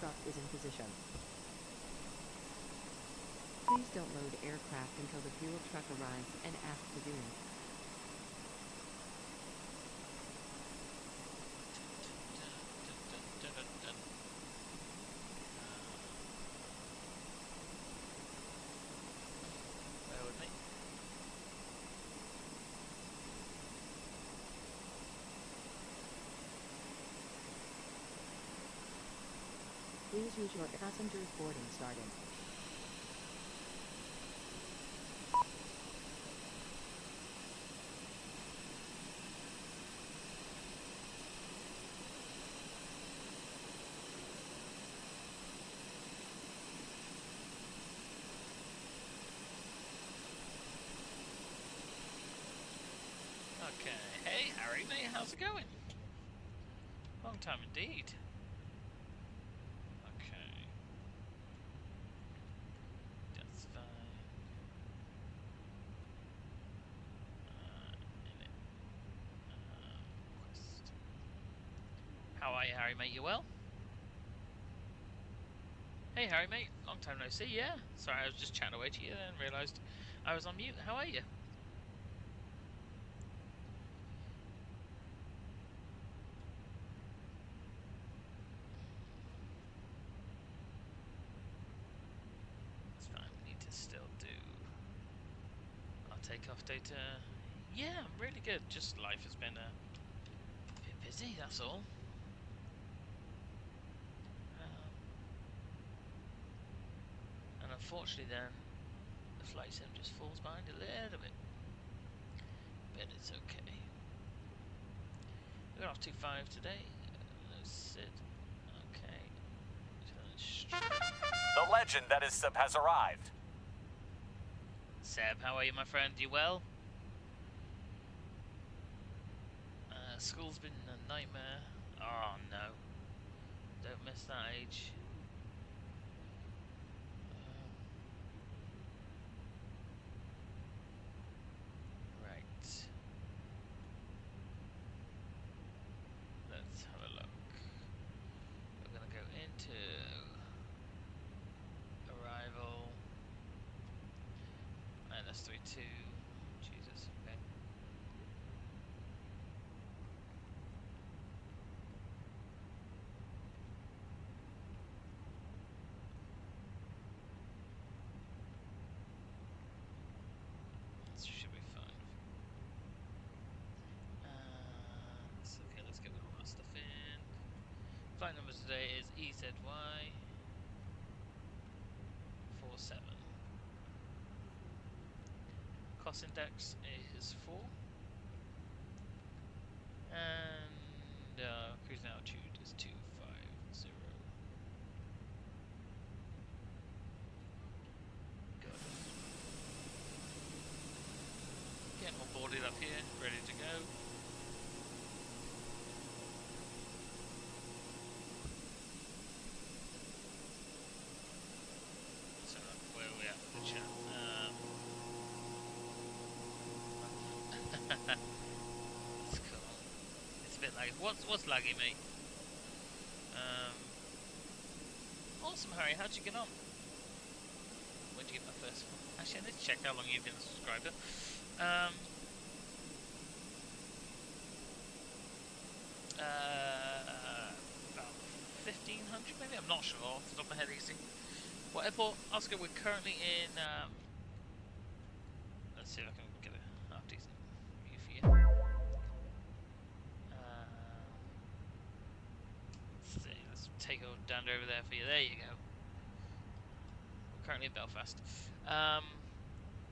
truck is in position. Please don't load aircraft until the fuel truck arrives and ask to do. Bear with me. Please use your passenger's boarding starting. Okay. Hey, Harry, mate, how's it going? Long time indeed. Okay. That's fine. In it. Quest. How are you, Harry, mate? You well? Hey, Harry, mate. Long time no see, yeah? Sorry, I was just chatting away to you and realised I was on mute. How are you? Still do our takeoff data. Yeah, I'm really good. Just life has been a bit busy, that's all. And unfortunately then, the flight sim just falls behind a little bit. But it's okay. We're off 2-5 today. Let's sit. Okay. The legend that is Seb has arrived. Seb, how are you, my friend? You well? School's been a nightmare. Oh no. Don't miss that age. Right. Let's have a look. We're gonna go into arrival. -32. Jesus, okay. This should be fine. Okay, let's get all that stuff in. Flight number today is EZY 47. Cost index is 4. And cruising altitude is 250. Good. Getting all boarded up here, ready to go. So where are we at with the chat? That's cool. It's a bit like what's laggy, mate? Awesome, Harry. How'd you get on? Where'd you get my first one? Actually, I need to check how long you've been a subscriber. About 1,500 maybe. I'm not sure off the top of my head. Easy. What airport? Oscar. We're currently in. Let's see if I can get a half decent view for you. Let's see. Let's take a dander over there for you. There you go. We're currently in Belfast.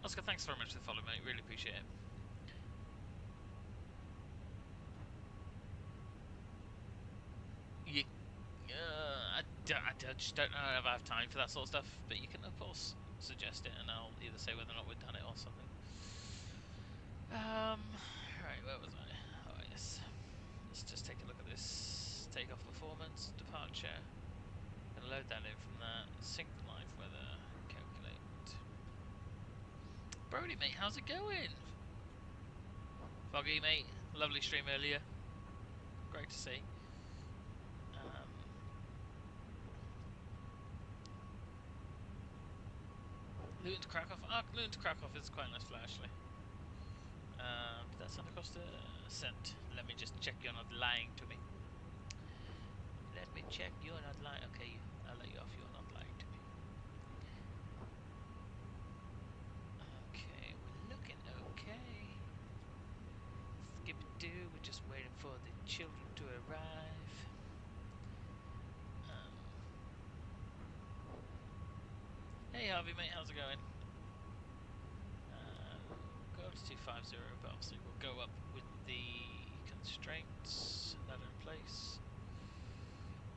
Oscar, thanks very much for the follow, mate. Really appreciate it. I just don't know if I have time for that sort of stuff, but you can of course suggest it and I'll either say whether or not we've done it or something. Right, where was I? Oh yes. Let's just take a look at this takeoff performance, departure. Gonna load that in from that. Sync the live weather, calculate. Brody mate, how's it going? Foggy mate, lovely stream earlier. Great to see. Luton to Krakow. Ah, Luton to Krakow is quite a nice flight actually. But that's not cost a cent. Let me just check you're not lying to me. Let me check you're not lying. Okay, I'll let you off. You're not lying to me. Okay, we're looking okay. Skip-a-doo, we're just waiting for the children to arrive. Hey Harvey mate, how's it going? Go up to 250, but obviously we'll go up with the constraints that are in place.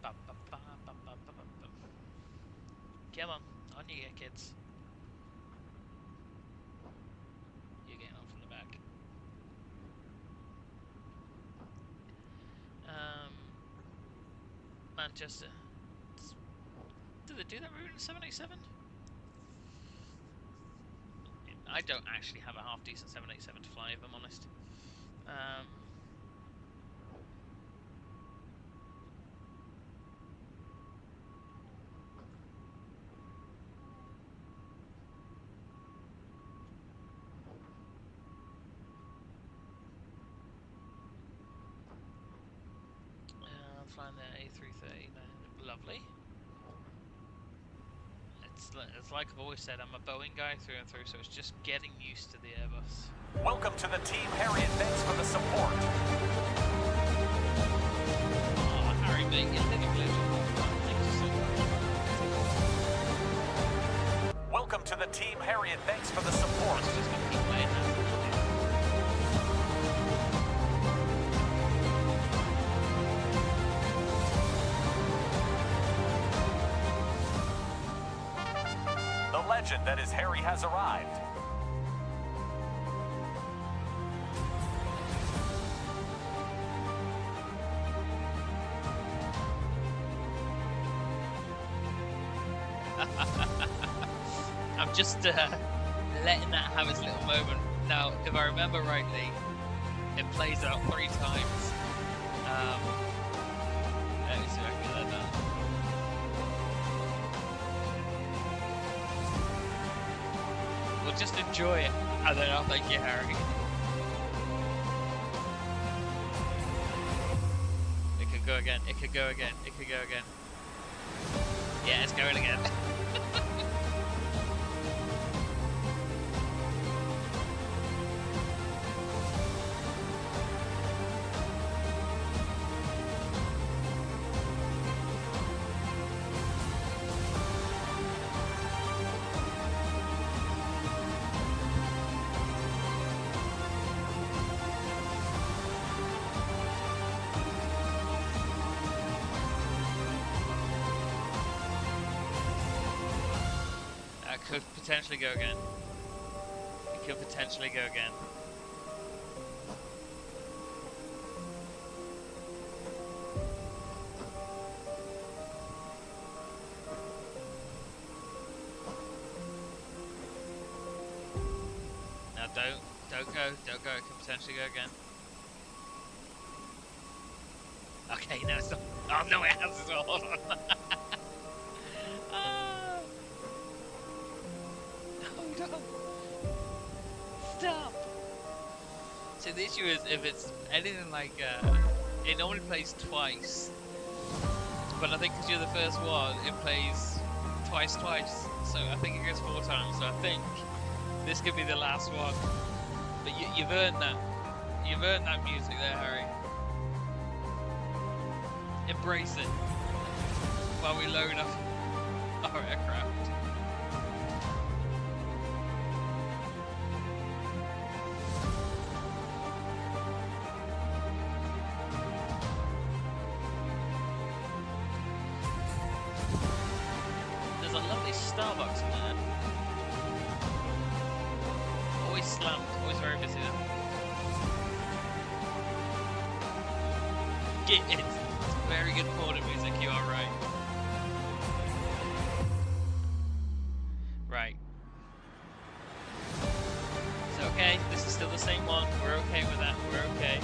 Ba, ba, ba, ba, ba, ba, ba, ba. Come on you get kids. You're getting on from the back. Manchester. Do they do that route in 787? I don't actually have a half decent 787 to fly, if I'm honest. I'm flying the A330, lovely. It's like I've always said, I'm a Boeing guy through and through, so it's just getting used to the Airbus. Welcome to the team, Harry, and thanks for the support. Oh, Harry, mate, you're living legend. Thank you so much. Welcome to the team, Harry, and thanks for the support. I'm just going to keep playing that. The legend that is Harry has arrived. I'm just letting that have its little moment. Now, if I remember rightly, it plays out 3 times. Let me see if I can get that done. We'll just enjoy it. I don't know, thank you, Harry. It could go again, it could go again, it could go again. Yeah, it's going again. Could potentially go again. It could potentially go again. Now don't go, don't go. It could potentially go again. Okay, no, it's not. Oh no, it has as well. Hold on. Stop! So the issue is, if it's anything like, it normally plays twice, but I think because you're the first one, it plays twice, so I think it goes 4 times, so I think this could be the last one. But you've earned that. You've earned that music there, Harry. Embrace it while we load up our aircraft. There's a lovely Starbucks in there. Always slammed, always very busy there. It's very good porter music, you are right. Right. It's okay, this is still the same one. We're okay with that, we're okay.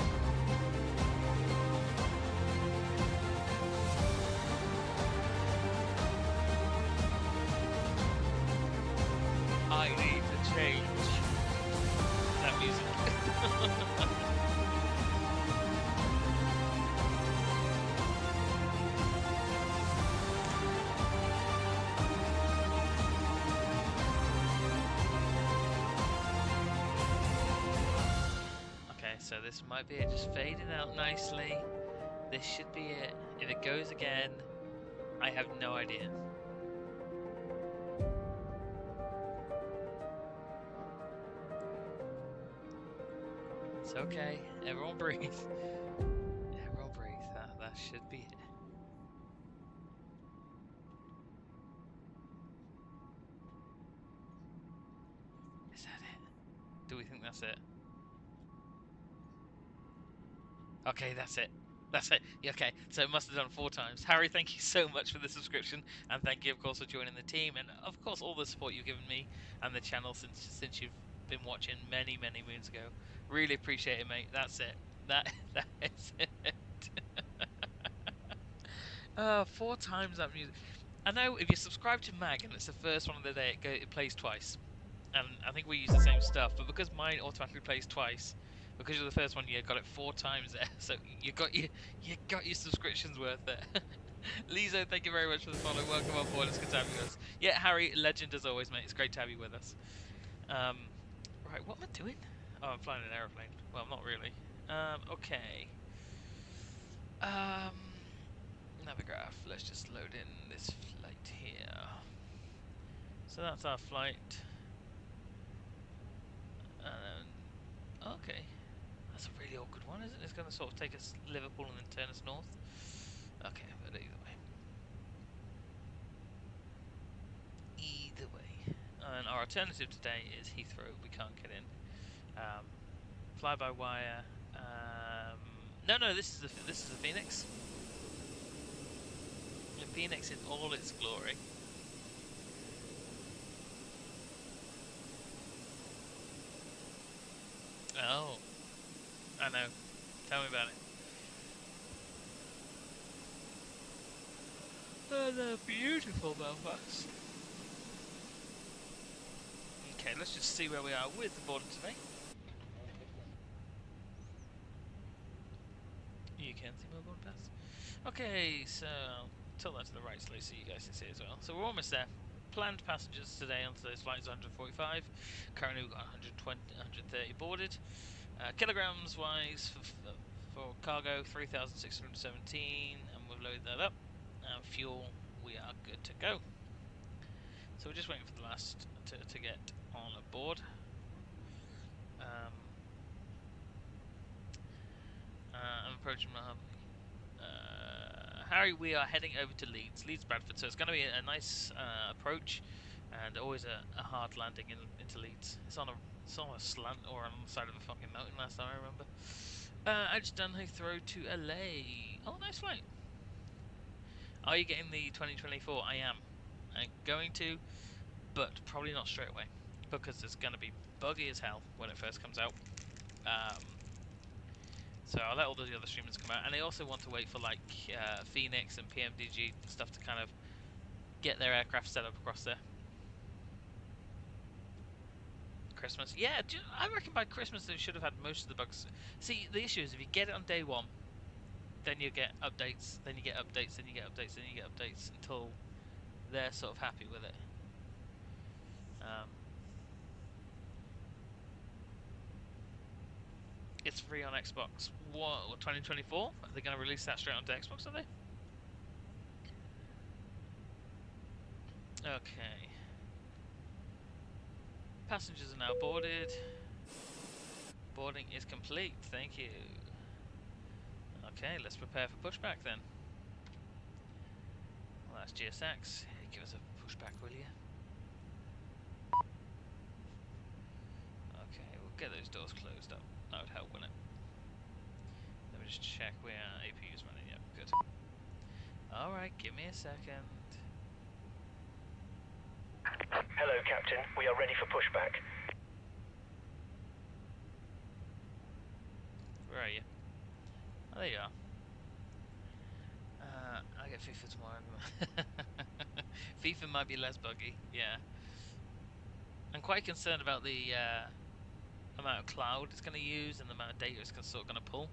change that music. Okay, so this might be it, just fading out nicely. This should be it. If it goes again, I have no idea. It's okay. Everyone breathe. Everyone breathe. That should be it. Is that it? Do we think that's it? Okay, that's it. That's it. Yeah, okay, so it must have done 4 times. Harry, thank you so much for the subscription, and thank you, of course, for joining the team, and of course, all the support you've given me and the channel since you've been watching many moons ago. Really appreciate it, mate. That's it. That is it. 4 times that music. I know if you subscribe to Mag and it's the first one of the day, it plays twice, and I think we use the same stuff, but because mine automatically plays twice. Because you're the first one, you got it 4 times there, so you got your subscriptions worth there. Lizo, thank you very much for the follow. Welcome on board. It's good to have you with us. Yeah, Harry, legend as always, mate. It's great to have you with us. Right, what am I doing? Oh, I'm flying an aeroplane. Well, not really. Okay. Navigraph. Let's just load in this flight here. So that's our flight. Okay. That's a really awkward one, isn't it? It's going to sort of take us Liverpool and then turn us north. Okay, but either way. Either way. And our alternative today is Heathrow. We can't get in. Fly-by-wire. No, this is the Phoenix. The Phoenix in all its glory. Oh. I know. Tell me about it. Oh, they're beautiful, Belfast. Okay, let's just see where we are with the border today. You can see my board pass. Okay, so I'll tilt that to the right so you guys can see it as well. So we're almost there. Planned passengers today on today's flight is 145. Currently we've got 120, 130 boarded. Kilograms wise for cargo 3,617, and we've loaded that up. Fuel, we are good to go. So we're just waiting for the last to get on board. I'm approaching my hub. Harry, we are heading over to Leeds Bradford, so it's going to be a nice approach, and always a hard landing into Leeds. It's on a slant or on the side of a fucking mountain last time I remember. I just done Heathrow to LA. Oh, nice flight. Are you getting the 2024? I am. I'm going to, but probably not straight away, because it's going to be buggy as hell when it first comes out. So I'll let all the other streamers come out, and they also want to wait for like Phoenix and PMDG stuff to kind of get their aircraft set up across there. Christmas, yeah, I reckon by Christmas they should have had most of the bugs. See, the issue is if you get it on day 1, then you get updates, then you get updates, then you get updates, then you get updates until they're sort of happy with it. It's free on Xbox. What 2024? Are they going to release that straight onto Xbox, are they? Okay. Passengers are now boarded. Boarding is complete, thank you. Okay, let's prepare for pushback then. Well, that's GSX. Give us a pushback, will you? Okay, we'll get those doors closed up. That would help, wouldn't it? Let me just check where APU's running. Yep, good. Alright, give me a second. Hello, Captain. We are ready for pushback. Where are you? Oh, there you are. I get FIFA tomorrow. FIFA might be less buggy, yeah. I'm quite concerned about the amount of cloud it's going to use and the amount of data it's sort of going to pull.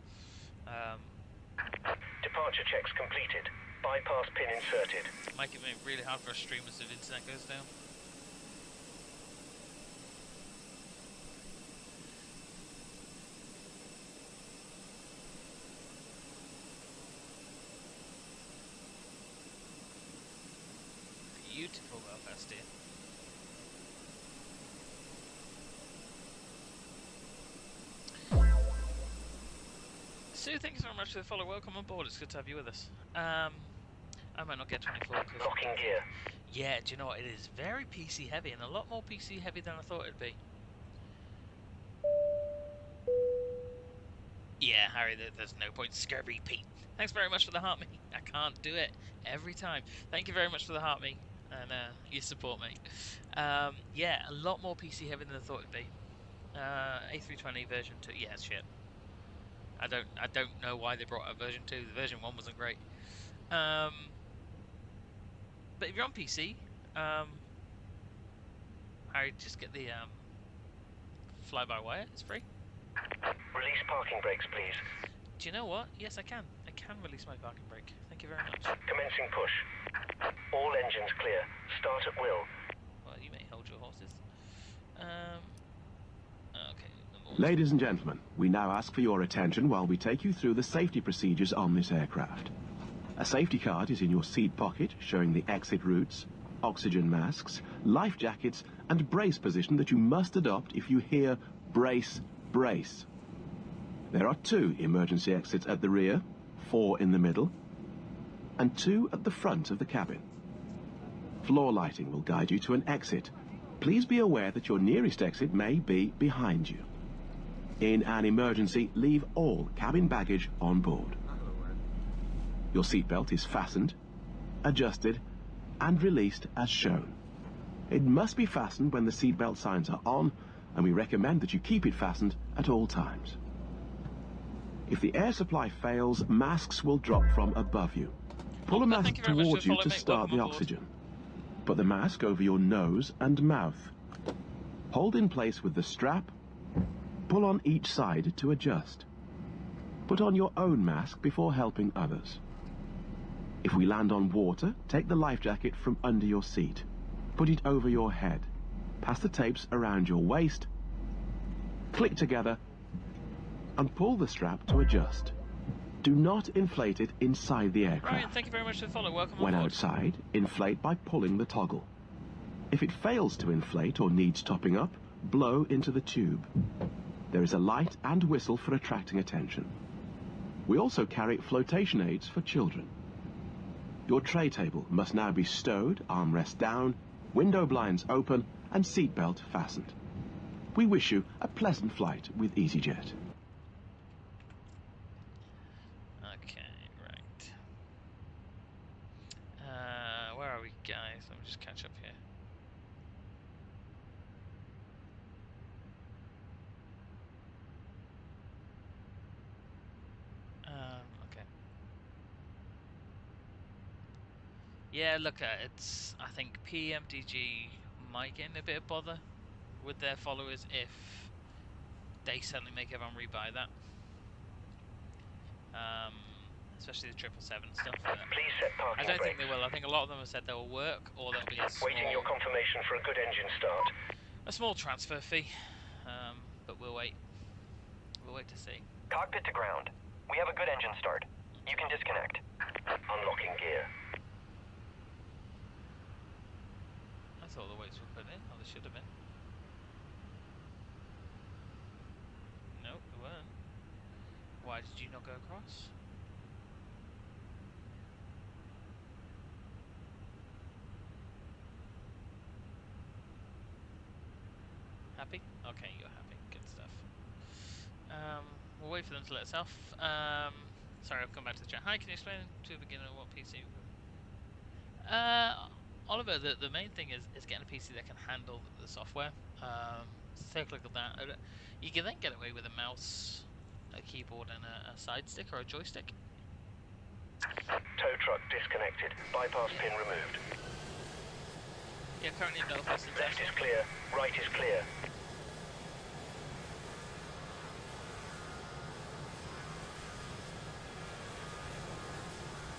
Departure checks completed. Bypass pin inserted. Might make it really hard for our streamers if internet goes down. Beautiful Belfast here. Sue, thank you so much for the follow. Welcome on board. It's good to have you with us. I might not get 24. Locking gear. Yeah, do you know what? It is very PC heavy, and a lot more PC heavy than I thought it'd be. Yeah, Harry, there's no point. Scurvy Pete. Thanks very much for the heart me. I can't do it every time. Thank you very much for the heart me, and you support me. Yeah, a lot more PC heavy than I thought it'd be. A320 version 2. Yeah, it's shit. I don't know why they brought out version 2. The version 1 wasn't great. But if you're on PC, Harry, just get the fly-by-wire. It's free. Release parking brakes, please. Do you know what? Yes, I can. I can release my parking brake. Thank you very much. Commencing push. All engines clear. Start at will. Well, you may hold your horses. Okay. Ladies and gentlemen, we now ask for your attention while we take you through the safety procedures on this aircraft. A safety card is in your seat pocket showing the exit routes, oxygen masks, life jackets and brace position that you must adopt if you hear brace, brace. There are 2 emergency exits at the rear, 4 in the middle, and 2 at the front of the cabin. Floor lighting will guide you to an exit. Please be aware that your nearest exit may be behind you. In an emergency, leave all cabin baggage on board. Your seatbelt is fastened, adjusted, and released as shown. It must be fastened when the seatbelt signs are on, and we recommend that you keep it fastened at all times. If the air supply fails, masks will drop from above you. Pull a mask towards you to start the oxygen. Put the mask over your nose and mouth. Hold in place with the strap. Pull on each side to adjust. Put on your own mask before helping others. If we land on water, take the life jacket from under your seat. Put it over your head. Pass the tapes around your waist. Click together and pull the strap to adjust. Do not inflate it inside the aircraft. Ryan, thank you very much for the follow. Welcome on When board. outside, inflate by pulling the toggle. If it fails to inflate or needs topping up, blow into the tube. There is a light and whistle for attracting attention. We also carry flotation aids for children. Your tray table must now be stowed, armrest down, window blinds open, and seatbelt fastened. We wish you a pleasant flight with EasyJet. Okay, right. Where are we, guys? Let me just catch up here. Okay. Yeah, look, it's. I think PMDG might get in a bit of bother with their followers if they suddenly make everyone rebuy that. Especially the 777 stuff. Please set parking I don't think brakes. they will. I think a lot of them have said they will work, or there'll be a Waiting your confirmation for a good engine start. small transfer fee. But we'll wait. We'll wait to see. Cockpit to ground. We have a good engine start. You can disconnect. Unlocking gear. I thought the weights were put in, or they should have been. Nope, they weren't. Why did you not go across? Happy? Okay, you're happy. Good stuff. We'll wait for them to let us off. Sorry, I've come back to the chat. Hi, can you explain to a beginner what PC? Oliver, the main thing is getting a PC that can handle the software. So take a look at that. You can then get away with a mouse, a keyboard, and a side stick or a joystick. Tow truck disconnected. Bypass pin removed. Yeah, currently in Belfast Left International. is clear. Right is clear.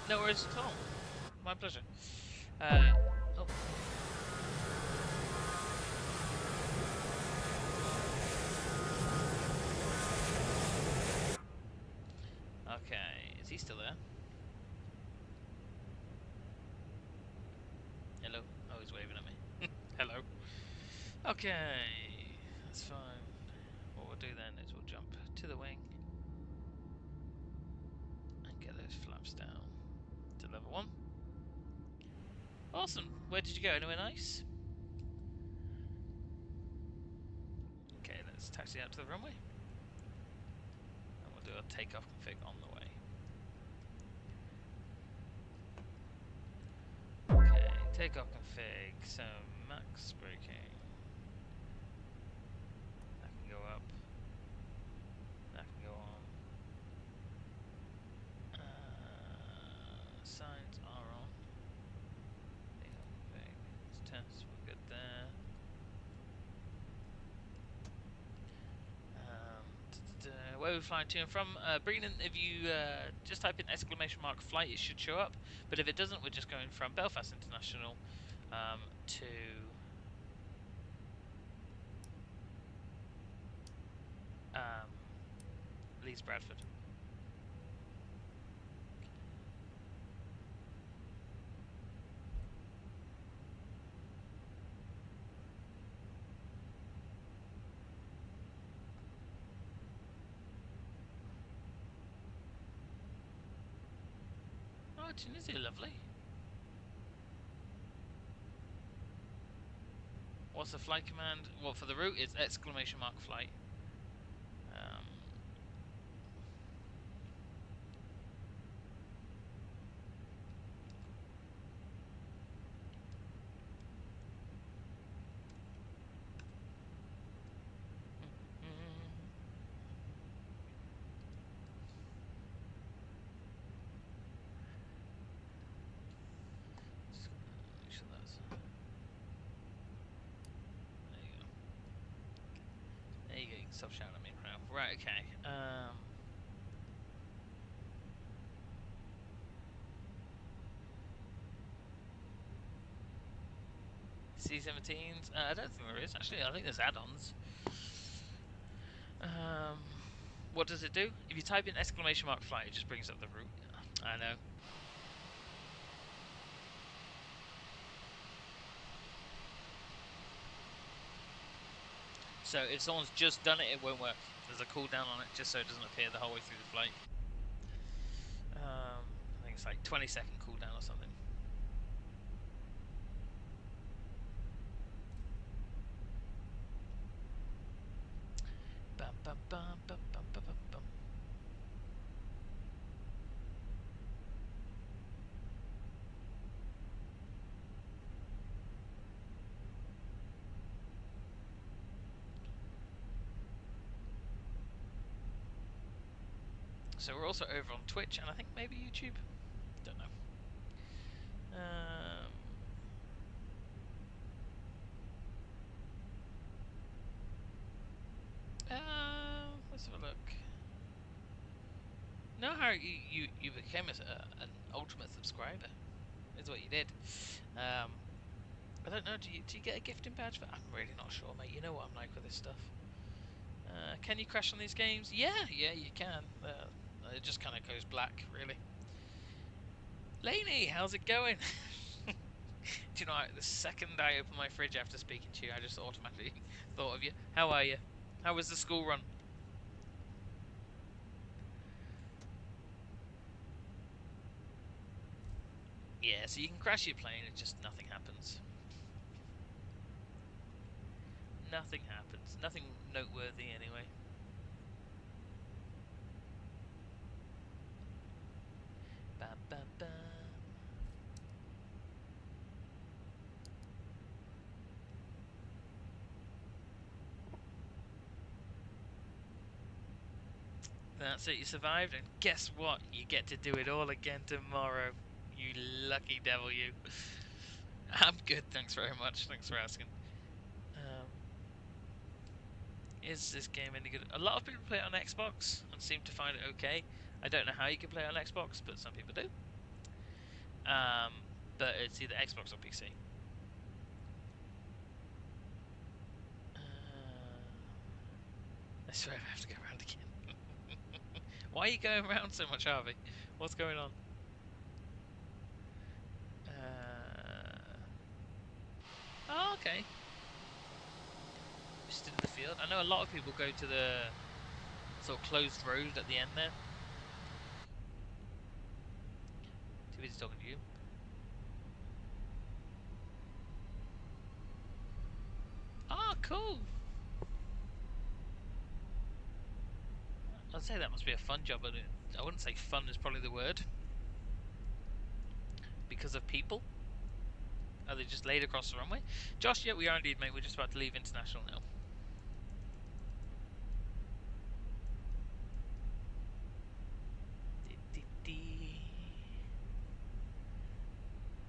No worries at all. My pleasure. Oh. Okay, is he still there? Hello? Oh, he's waving at me. Hello. Okay, that's fine. What we'll do then is we'll jump to the wing and get those flaps down to level 1. Awesome. Where did you go? Anywhere nice? Okay, let's taxi out to the runway. And we'll do a takeoff config on the way. Okay, takeoff config, so max braking. That can go up. That can go on. Signs are on. Takeoff config. Let's test, we're good there. Where are we flying to and from? Brennan, if you just type in !flight, it should show up. But if it doesn't, we're just going from Belfast International to Leeds Bradford. Oh, Tunisia, lovely. What's the flight command? Well, for the route, it's !flight. Just make sure that's... There you go. There you go, you can stop shouting at me now. Right, okay. C-17s? I don't think there is, actually. I think there's add-ons. What does it do? If you type in !flight, it just brings up the route. I know. So if someone's just done it, it won't work. There's a cooldown on it, just so it doesn't appear the whole way through the flight. I think it's like 20-second cooldown or something. Bum, bum, bum, bum, bum, bum, bum, bum. So we're also over on Twitch and I think maybe YouTube. Don't know. Let's have a look. No, Harry, you became an ultimate subscriber. Is what you did. I don't know. Do you get a gifting badge for? I'm really not sure, mate. You know what I'm like with this stuff. Can you crash on these games? Yeah, you can. It just kind of goes black, really. Laney, how's it going? Do you know, the second I opened my fridge after speaking to you, I just automatically thought of you. How are you? How was the school run? Yeah, so you can crash your plane, it just nothing happens. Nothing happens. Nothing noteworthy, anyway. Bam, bam, bam. That's it, you survived, and guess what? You get to do it all again tomorrow. You lucky devil, you. I'm Good, thanks very much. Thanks for asking. Is this game any good? A lot of people play it on Xbox and seem to find it okay. I don't know how you can play it on Xbox, but some people do. But it's either Xbox or PC. I swear I have to go around again. Why are you going around so much, Harvey? What's going on? Oh, okay. Just into the field. I know a lot of people go to the sort of closed road at the end there. Too busy talking to you. Ah, cool. I'd say that must be a fun job, but I wouldn't say fun is probably the word. Because of people? Are they just laid across the runway? Josh, yeah, we are indeed, mate. We're just about to leave international now.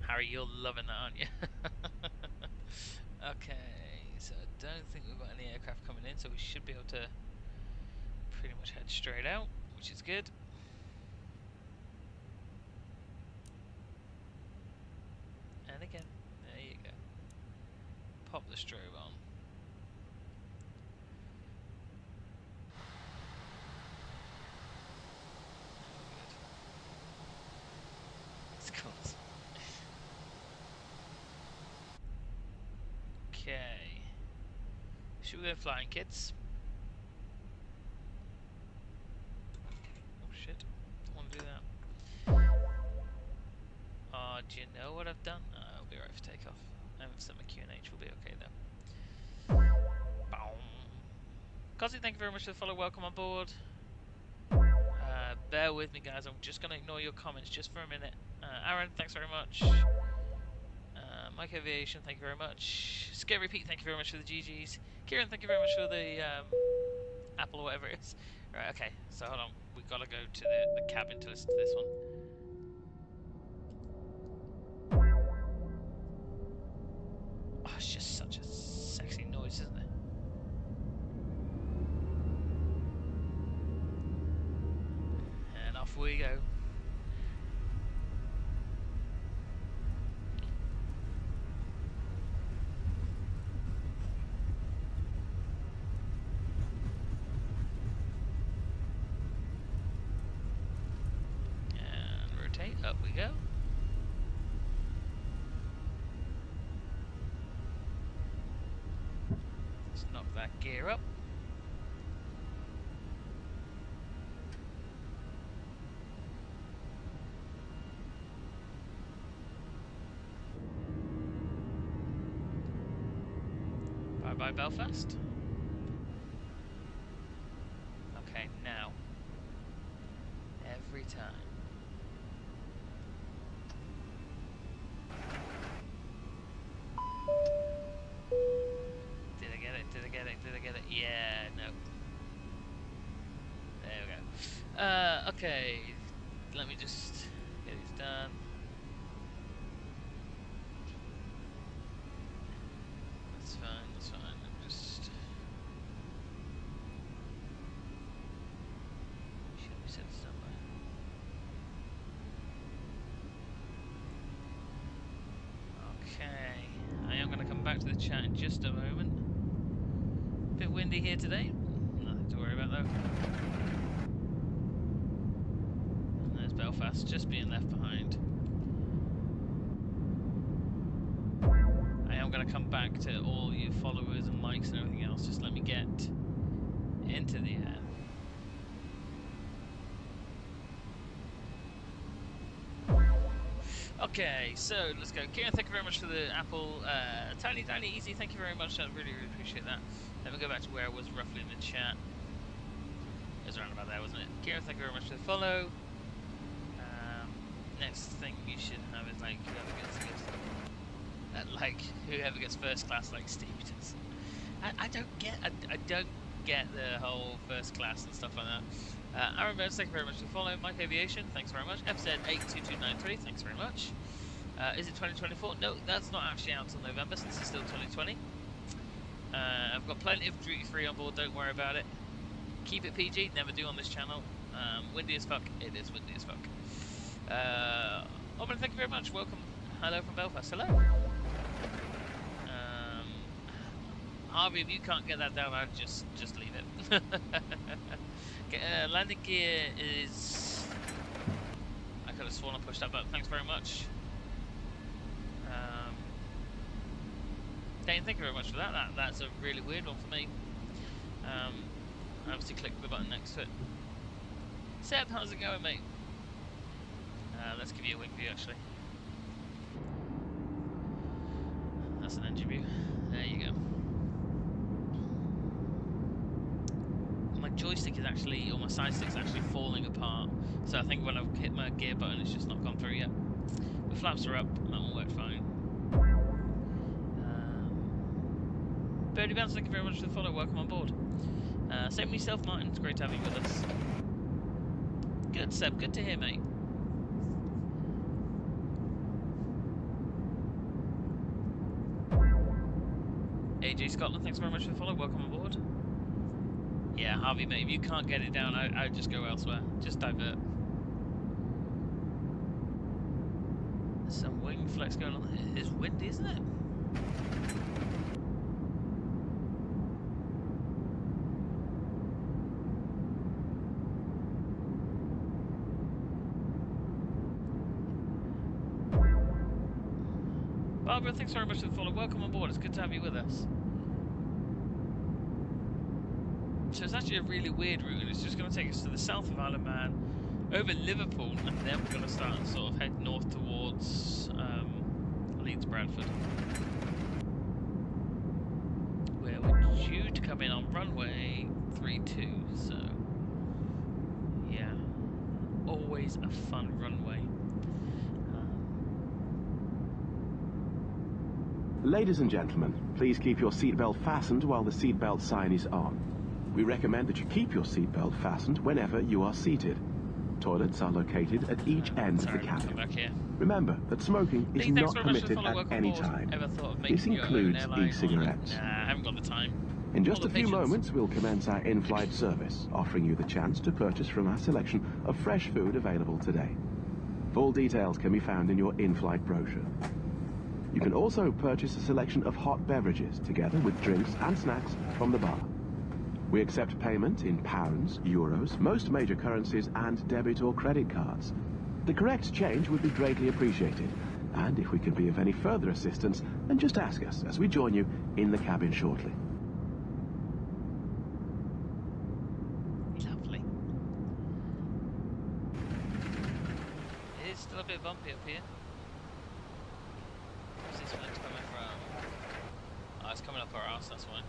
Harry, you're loving that, aren't you? Okay, so I don't think we've got any aircraft coming in, so we should be able to pretty much head straight out, which is good. And again, there you go. Pop the strobe on. Good. It's cool. Okay. Should we go flying, kids? Oh shit. Don't want to do that. Oh, do you know what I've done? I'll be right for takeoff. I haven't set my QNH, we'll be okay though. Boom. Cosy, thank you very much for the follow, welcome on board. Bear with me guys, I'm just going to ignore your comments just for a minute. Aaron, thanks very much. Mike Aviation, thank you very much. Scary Pete, thank you very much for the GGs. Kieran, thank you very much for the Apple or whatever it is. Right, okay, so hold on. We've got to go to the cabin to listen to this one. Oh, it's just such a sexy noise, isn't it? And off we go. Up we go. Let's knock that gear up. Bye bye Belfast. Okay, now. Every time. Did I get it? Yeah, no. There we go. Okay. Let me just get these done. That's fine, that's fine. I'm just... Should we set somewhere? Okay. I am going to come back to the chat in just a moment. Bit windy here today. Nothing to worry about though. And there's Belfast just being left behind. I am going to come back to all you followers and likes and everything else. Just let me get into the air. Okay, so let's go. Kieran, thank you very much for the Apple. Tiny Easy, thank you very much. I really appreciate that. Let me go back to where I was roughly in the chat. It was around about there, wasn't it? Kieran, thank you very much for the follow. Next thing you should have is like whoever gets first class, like Steve does. I don't get the whole first class and stuff like that. Aaron Burns, thank you very much for the follow. Mike Aviation, thanks very much. FZ82293, thanks very much. Is it 2024? No, that's not actually out till November, since it's still 2020. I've got plenty of duty free on board, don't worry about it. Keep it PG, never do on this channel. Windy as fuck, it is windy as fuck. Omen, thank you very much, welcome. Hello from Belfast, hello. Harvey, if you can't get that down, I'd just leave it. Okay, landing gear is... I could have sworn I pushed that button, thanks very much. Dane, thank you very much for that. That's a really weird one for me. I obviously clicked the button next to it. Seb, how's it going, mate? Let's give you a wing view, actually. That's an engine view. There you go. My joystick is actually, or my side stick's actually falling apart. So I think when I've hit my gear button, it's just not gone through yet. The flaps are up, and that will work fine. Birdie Bounce, thank you very much for the follow, welcome on board. Same with yourself, Martin, it's great to have you with us. Good, Seb, good to hear, mate. AJ Scotland, thanks very much for the follow, welcome on board. Yeah, Harvey, mate, if you can't get it down, I'd just go elsewhere, just divert. There's some wing flex going on. It's windy, isn't it? Barbara, thanks very much for the follow. Welcome on board. It's good to have you with us. So it's actually a really weird route, and it's just going to take us to the south of Isle of Man, over Liverpool, and then we're going to start and sort of head north towards Leeds Bradford, where we're due to come in on runway 32. So yeah, always a fun runway. Ladies and gentlemen, please keep your seatbelt fastened while the seatbelt sign is on. We recommend that you keep your seatbelt fastened whenever you are seated. Toilets are located at each end of the cabin. Back here. Remember that smoking is Thanks not very much for the permitted follow. at Welcome any aboard. time. Ever thought of This making your own includes airline e-cigarettes. Nah, I haven't got the time. In just Or a the few patience. moments, we'll commence our in-flight service, offering you the chance to purchase from our selection of fresh food available today. Full details can be found in your in-flight brochure. You can also purchase a selection of hot beverages together with drinks and snacks from the bar. We accept payment in pounds, euros, most major currencies, and debit or credit cards. The correct change would be greatly appreciated, and if we can be of any further assistance, then just ask us as we join you in the cabin shortly. Lovely. It is still a bit bumpy up here. Where's this one coming from? Oh, it's coming up our arse, that's why.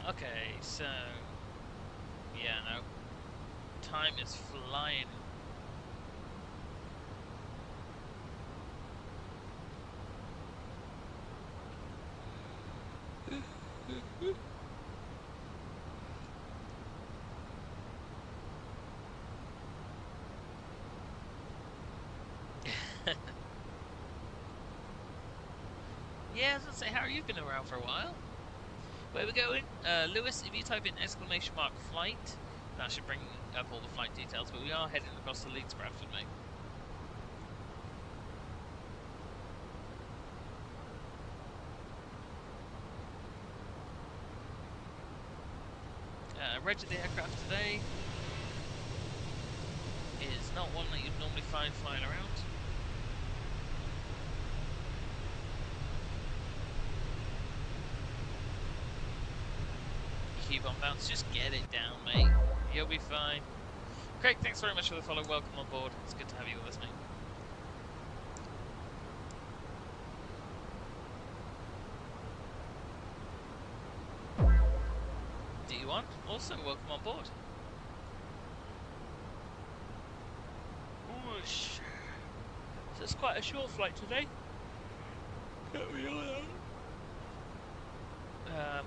Okay, so... yeah, no. Time is flying. Yeah, I was gonna say, Harry, you've been around for a while. Where are we going? Lewis, if you type in ! flight, that should bring up all the flight details, but we are heading across the Leeds Bradford, mate. Reg of the aircraft today is not one that you'd normally find flying around. Keep on bounce, just get it down, mate. You'll be fine. Craig, thanks very much for the follow. Welcome on board. It's good to have you with us, mate. D1, also welcome on board. Whoosh. So it's quite a short flight today.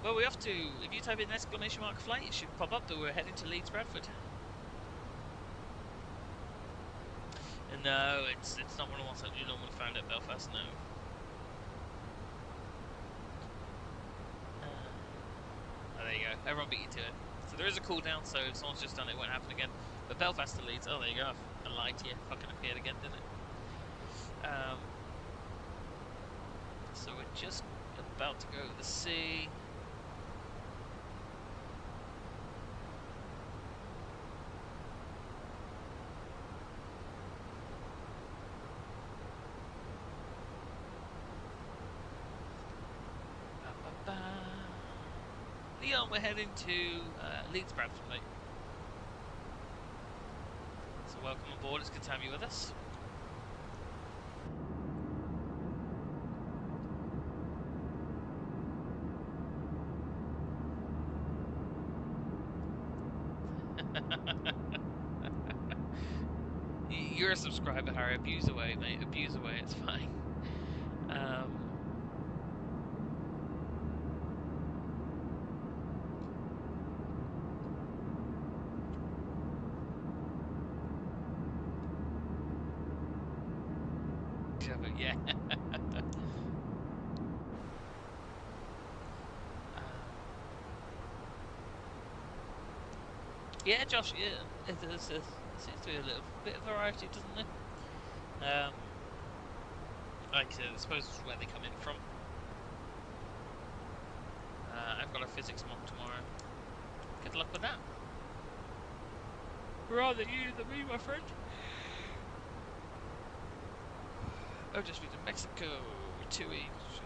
Well, we have to, if you type in !flight, it should pop up that we're heading to Leeds Bradford. No, it's not one of the ones that you normally find at Belfast, no. Oh, there you go. Everyone beat you to it. So there is a cooldown, so if someone's just done it, it won't happen again. But Belfast deletes. Oh, there you go. I lied to you. Fucking appeared again, didn't it? So we're just about to go to the sea. Leon, we're heading to Leeds Bradford, mate. So welcome aboard, it's good to have you with us. You're a subscriber, Harry. Abuse away, mate. Abuse away, it's fine. Yeah. Yeah, Josh. Yeah, there seems to be a little bit of variety, doesn't it? Like I suppose it's where they come in from. I've got a physics mock tomorrow. Good luck with that. Rather you than me, my friend. I've just been to Mexico 2 weeks.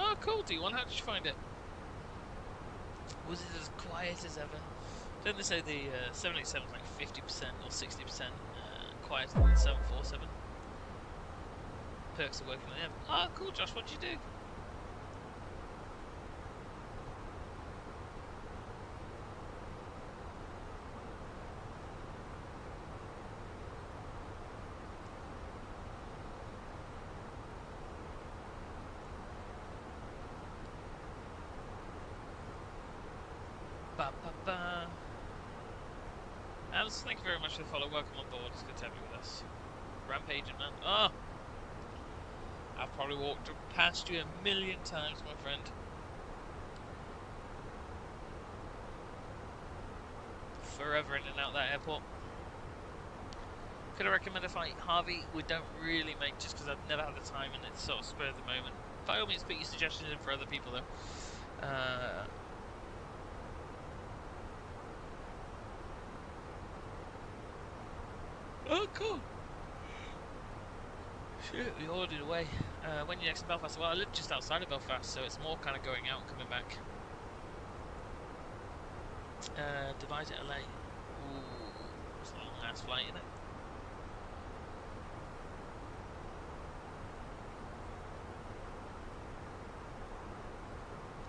Oh, cool, D1. How did you find it? Was it as quiet as ever? Don't they say the 787 is like 50% or 60% quieter than the 747? Perks of working with them. Oh, cool, Josh. What did you do? Alice, thank you very much for the follow. Welcome on board. It's good to have you with us. Rampaging, man. Oh! I've probably walked past you a million times, my friend. Forever in and out that airport. Could I recommend a flight? Harvey, we don't really make just because I've never had the time and it's sort of spur of the moment. By all means, put your suggestions in for other people, though. Oh, cool. Shit, we ordered away. When you next in Belfast? Well, I live just outside of Belfast, so it's more kind of going out and coming back. Dubai to LA. Ooh, it's a long ass flight, isn't it?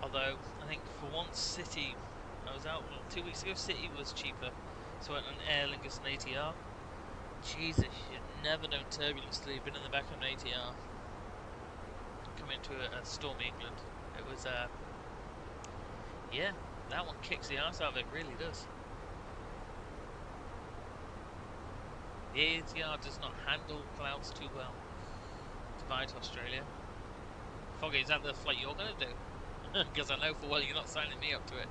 Although, I think for once, City, I was out 2 weeks ago, City was cheaper. So I went on Aer Lingus and ATR. Jesus, you'd never known turbulence till you've been in the back of an ATR. Coming into a stormy England. It was, yeah, that one kicks the arse out of it, really does. The ATR does not handle clouds too well. Dubai to Australia. Foggy, is that the flight you're going to do? Because I know for well you're not signing me up to it.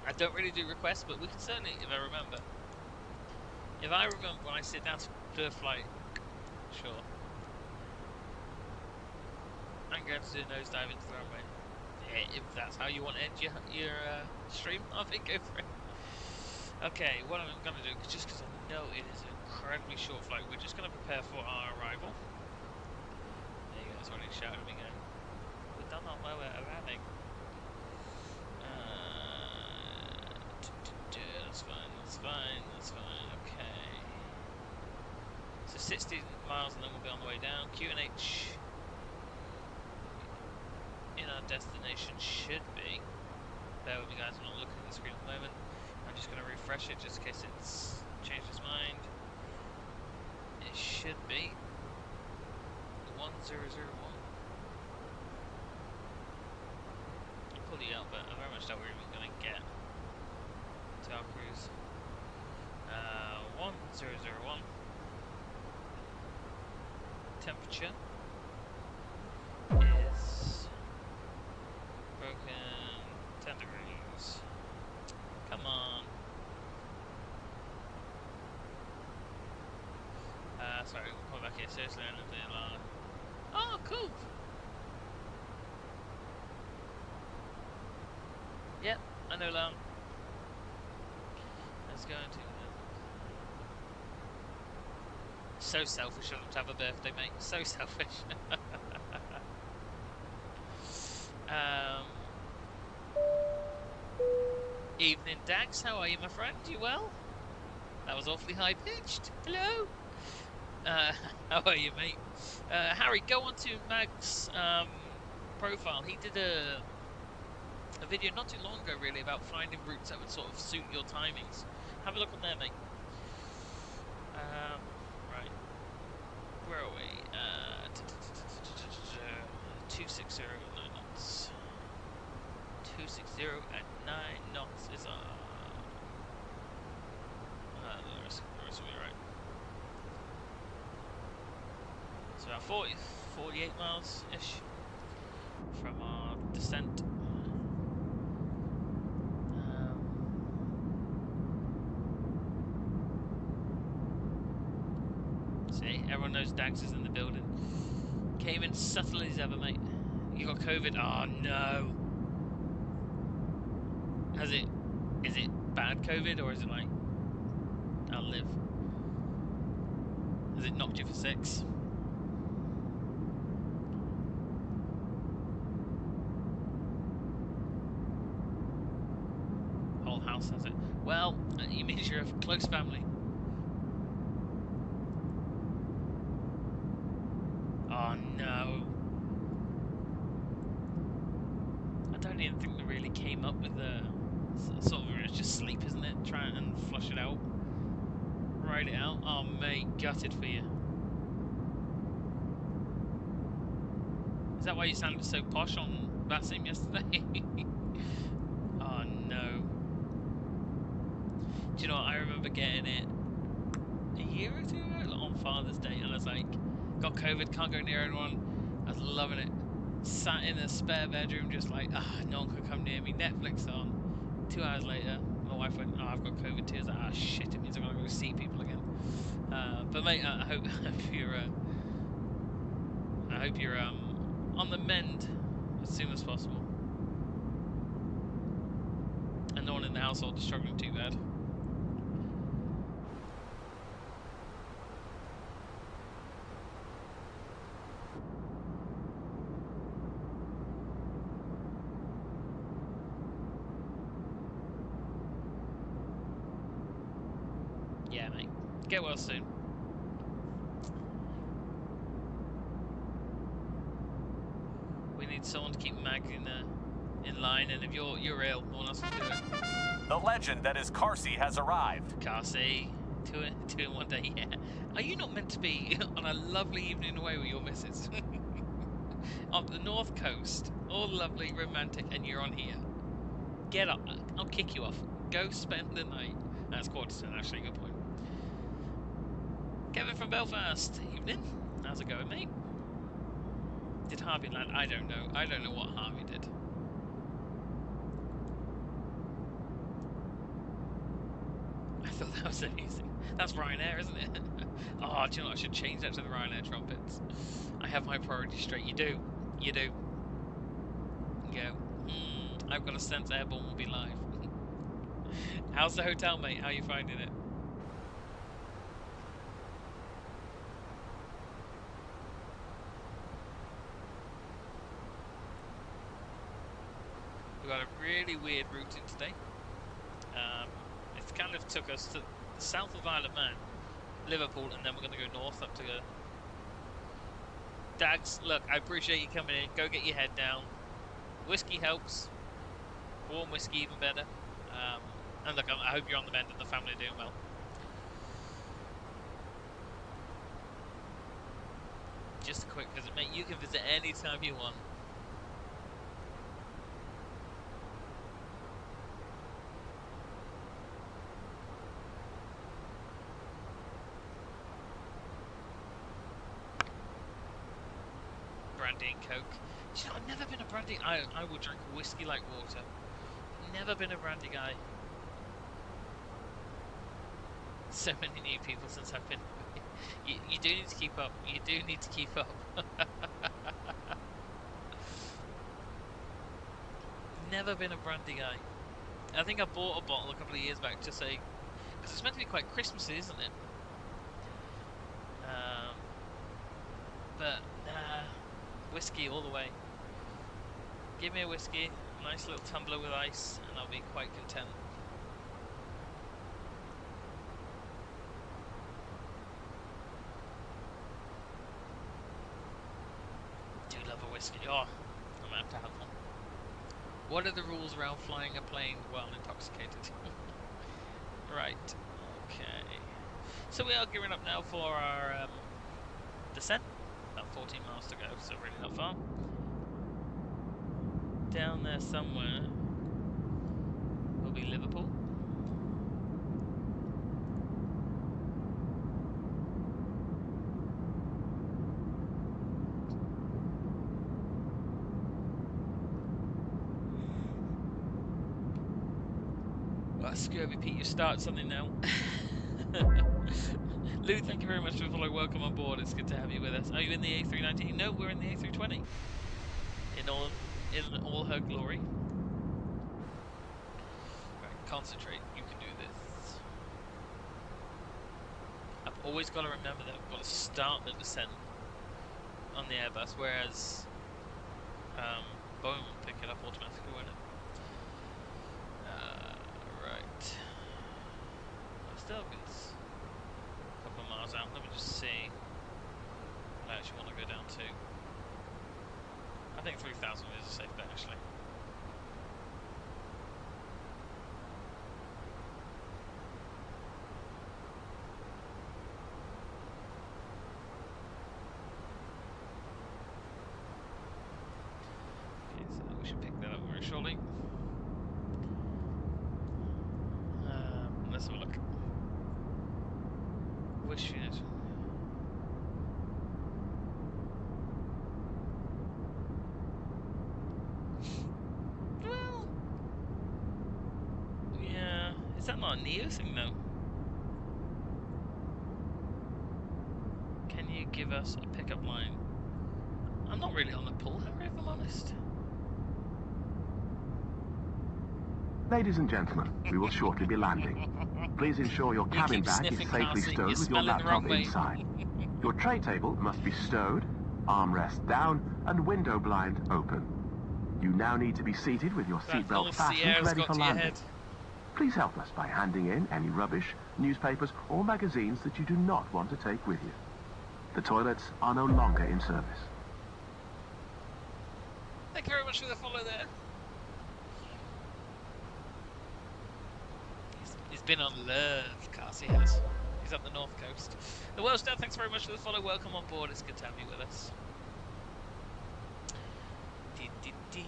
I don't really do requests, but we can certainly, if I remember. If I remember when I sit down to do a flight, sure. I'm going to do a nosedive into the runway. Yeah, if that's how you want to end your stream, I think go for it. Okay, what I'm going to do, just because I know it is an incredibly short flight, we're just going to prepare for our arrival. There you go, that's what he shouted at me going, we don't know where we're arriving. That's fine, okay. So 60 miles and then we'll be on the way down. QNH in our destination should be. Bear with me guys, I'm not looking at the screen at the moment. I'm just going to refresh it just in case it's changed its mind. It should be 1001. I'll pull you out, but I very much doubt we're even going to get to our cruise. 1001. Temperature is broken 10 degrees. Come on. Sorry, we'll come back here. Seriously, I don't think Lana. Oh, cool! Yep, I know Lana. Let's go into so selfish of them to have a birthday, mate. So selfish. Evening, Dax. How are you, my friend? You well? That was awfully high pitched. Hello. How are you, mate? Harry, go on to Mag's profile. He did a video not too long ago, really, about finding routes that would sort of suit your timings. Have a look on there, mate. Right. Where are we? 260 at 9 knots. 260 at 9 knots is our... the rest will be right. So about 48 miles-ish from our descent. See, everyone knows Dax is in the building. Came in subtle as ever, mate. You got COVID? Oh no. Is it bad COVID, or is it like, I'll live? Has it knocked you for 6? Whole house has it. Well, you mean you're a close family. Oh no. I don't even think they really came up with the sort of, it's just sleep, isn't it? Try and flush it out. Write it out. Oh mate, gutted for you. Is that why you sounded so posh on that sim yesterday? Oh no. Do you know what? I remember getting it a year or two ago on Father's Day, and I was like, got COVID, can't go near anyone. I was loving it. Sat in the spare bedroom, just like, no one could come near me. Netflix on. 2 hours later, my wife went, oh, I've got COVID too. I was like, shit, it means I'm gonna go see people again. But mate, I hope you're on the mend as soon as possible, and no one in the household is struggling too bad. Yeah, mate. Get well soon. We need someone to keep Mag in line, and if you're ill, no one else can do it. The legend that is Carsey has arrived. Carsey, two in one day. Yeah. Are you not meant to be on a lovely evening away with your missus? On the north coast, all lovely, romantic, and you're on here. Get up. I'll kick you off. Go spend the night. That's Quarterton, actually. Good point. Kevin from Belfast. Evening. How's it going, mate? Did Harvey land? I don't know. I don't know what Harvey did. I thought that was amazing. That's Ryanair, isn't it? Oh, do you know what? I should change that to the Ryanair trumpets. I have my priorities straight. You do. You do. Go. I've got a sense Airborne will be live. How's the hotel, mate? How are you finding it? We've got a really weird route in today. It kind of took us to the south of Isle of Man, Liverpool, and then we're going to go north up to Dags. Look, I appreciate you coming in. Go get your head down. Whiskey helps. Warm whiskey even better. And look, I hope you're on the mend and the family are doing well. Just a quick visit, mate. You can visit any time you want. brandy and coke. Do you know, I've never been a brandy. I will drink whiskey like water. Never been a brandy guy. So many new people since I've been. You do need to keep up. You do need to keep up. Never been a brandy guy. I think I bought a bottle a couple of years back to say, because it's meant to be quite Christmassy, isn't it? But nah, whiskey all the way. Give me a whiskey, a nice little tumbler with ice, and I'll be quite content. Do love a whiskey. Oh, I'm gonna have to have one. What are the rules around flying a plane while intoxicated? Right. Okay. So we are gearing up now for our descent. About 14 miles to go, so really not far. Down there somewhere will be Liverpool. Well, Scurvy Pete, you start something now. Lou, thank you very much for the follow. Welcome on board. It's good to have you with us. Are you in the A319? No, we're in the A320. In all her glory. Right, concentrate. You can do this. I've always got to remember that I've got to start the descent on the Airbus, whereas Boeing will pick it up automatically, won't it? Right. I'm still a couple of miles out. Let me just see. I actually want to go down to. I think 3,000 is a safe bet, actually. Okay, so we should pick that up very shortly. Let's have a look. Which unit? Well, yeah. Is that not a Neo thing though? Can you give us a pickup line? I'm not really on the pull, Harry, if I'm honest. Ladies and gentlemen, we will shortly be landing. Please ensure your cabin keep bag is sniffing, safely Cassie. stowed You're with your smelling the wrong laptop way. inside. Your tray table must be stowed, armrest down, and window blind open. You now need to be seated with your That seatbelt North fastened, Sierra's ready got for to your landing. head. Please help us by handing in any rubbish, newspapers, or magazines that you do not want to take with you. The toilets are no longer in service. Thank you very much for the follow there. He's been on love, Cassie has. He's up the north coast. The Welsh Dad, thanks very much for the follow. Welcome on board. It's good to have you with us. Dee.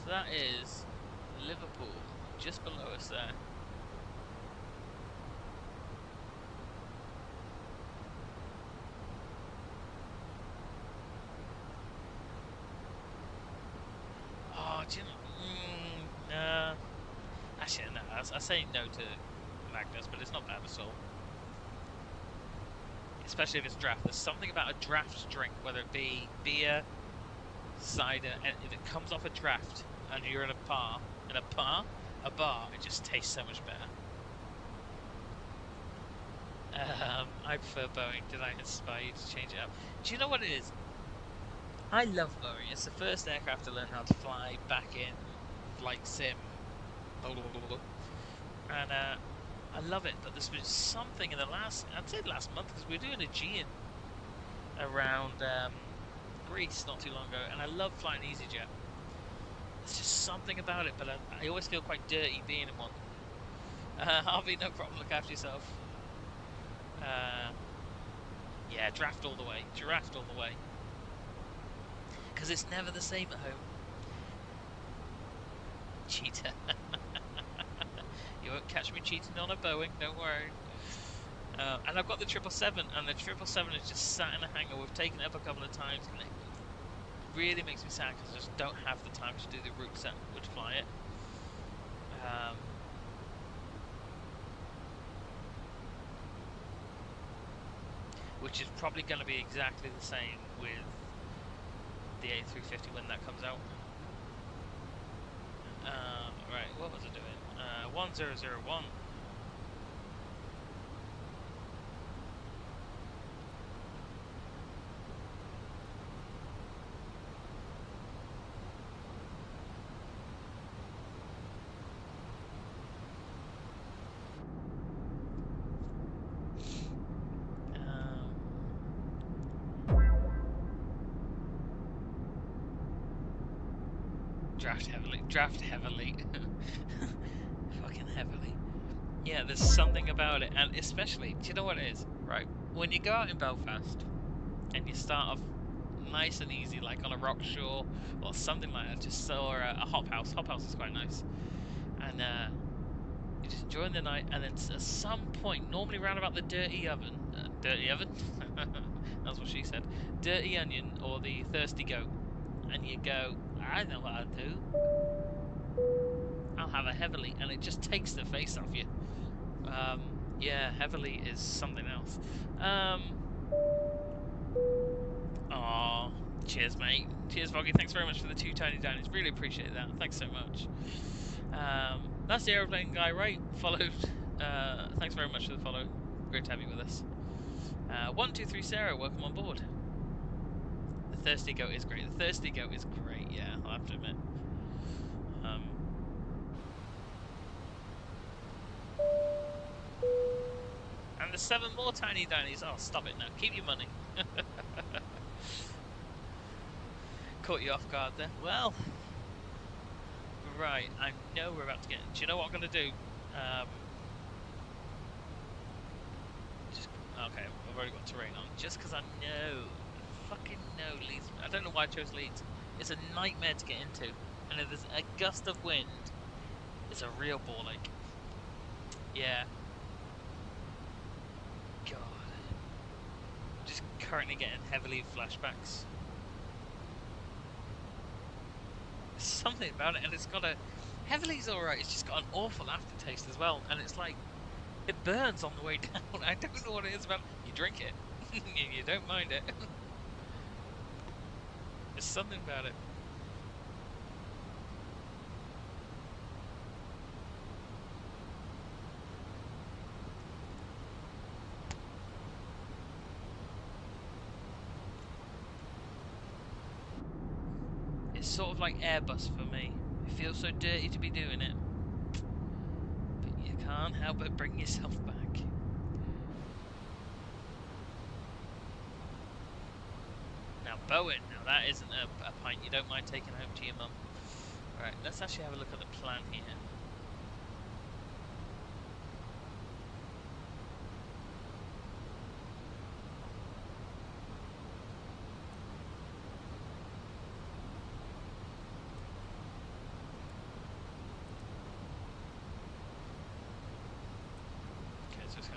So that is Liverpool, just below us there. Oh, do you know? Actually, no. I say no to Magnus, but it's not bad at all. Especially if it's draft. There's something about a draft drink, whether it be beer, cider, and if it comes off a draft and you're in a bar, it just tastes so much better. I prefer Boeing. Did I inspire you to change it up? Do you know what it is? I love Boeing. It's the first aircraft to learn how to fly back in flight sim. Blah, blah, blah, blah. And I love it. But there's been something in the last, I'd say last month, because we were doing Aegean around Greece not too long ago, and I love flying EasyJet. There's just something about it, but I always feel quite dirty being in one. Harvey, no problem. Look after yourself. Yeah, draft all the way. Giraffe all the way. Because it's never the same at home. Cheater. You won't catch me cheating on a Boeing, don't worry. And I've got the 777, and the 777 is just sat in a hangar. We've taken it up a couple of times, and it really makes me sad because I just don't have the time to do the routes that would fly it. Which is probably going to be exactly the same with the A350 when that comes out. Right, what was it doing? 1001. Draft heavily. Fucking heavily. Yeah, there's something about it, and especially, do you know what it is? Right, when you go out in Belfast, and you start off nice and easy, like on a rock shore, or something like that, just or a hop house. Hop house is quite nice. And you're just enjoying the night, and then at some point, normally around about the dirty oven, that's what she said, dirty onion, or the thirsty goat, and you go, I know what I'll do. I'll have a heavily, and it just takes the face off you. Yeah, heavily is something else. Aw, cheers, mate. Cheers, Foggy. Thanks very much for the 2 tiny downies. Really appreciate that. Thanks so much. That's the aeroplane guy, right? Followed. Thanks very much for the follow. Great to have you with us. 123 Sarah, welcome on board. The thirsty goat is great. The thirsty goat is great. Yeah, I'll have to admit. And the 7 more tiny downies. Oh, stop it now. Keep your money. Caught you off guard there. Well, right. I know we're about to get in. Do you know what I'm going to do? Okay, I've already got terrain on. Just because I know, fucking know Leeds. I don't know why I chose Leeds. It's a nightmare to get into. And if there's a gust of wind, it's a real ball ache. Yeah. God. I'm just currently getting heavily flashbacks. There's something about it, and it's got a... Heavily's alright, it's just got an awful aftertaste as well, and it's like... It burns on the way down. I don't know what it is about. You drink it. You don't mind it. There's something about it. It's sort of like Airbus for me. It feels so dirty to be doing it. But you can't help but bring yourself back. Now Bowen, now that isn't a pint you don't mind taking home to your mum. Right, let's actually have a look at the plan here.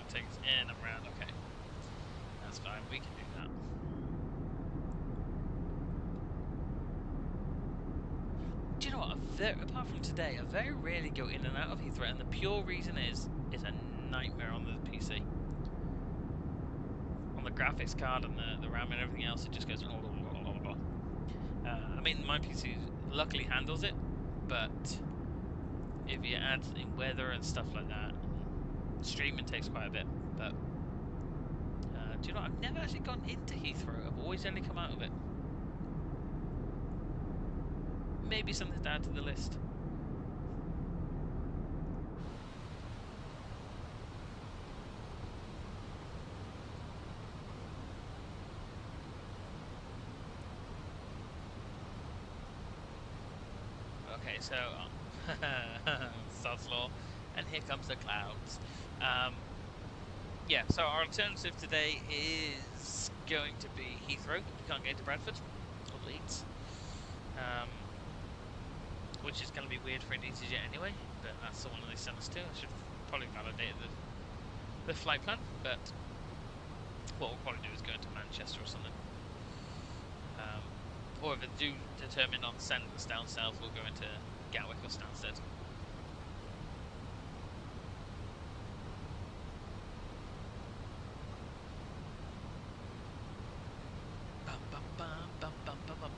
Take us in and around, okay. That's fine, we can do that. Do you know what? Apart from today, I very rarely go in and out of Heathrow, and the pure reason is it's a nightmare on the PC. On the graphics card and the RAM and everything else, it just goes blah, blah, blah, blah, blah. I mean, my PC luckily handles it, but if you add in weather and stuff like that, streaming takes quite a bit, but do you know what? I've never actually gone into Heathrow. I've always only come out of it. Maybe something to add to the list. Okay, so Sod's Law, and here comes the clouds. Yeah, so our alternative today is going to be Heathrow. We can't get into Bradford or Leeds, which is going to be weird for an EasyJet anyway, but that's the one they sent us to. I should probably validate the flight plan, but what we'll probably do is go into Manchester or something. Or if they do determine on send us down south, we'll go into Gatwick or Stansted. Bum, bum, bum, bum, bum, bum, bum.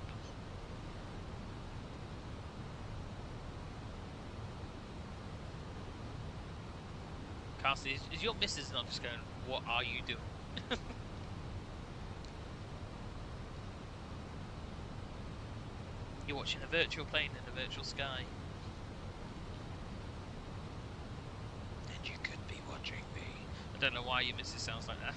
Cassie, is your missus not just going, what are you doing? You're watching a virtual plane in a virtual sky. And you could be watching me. I don't know why your missus sounds like that.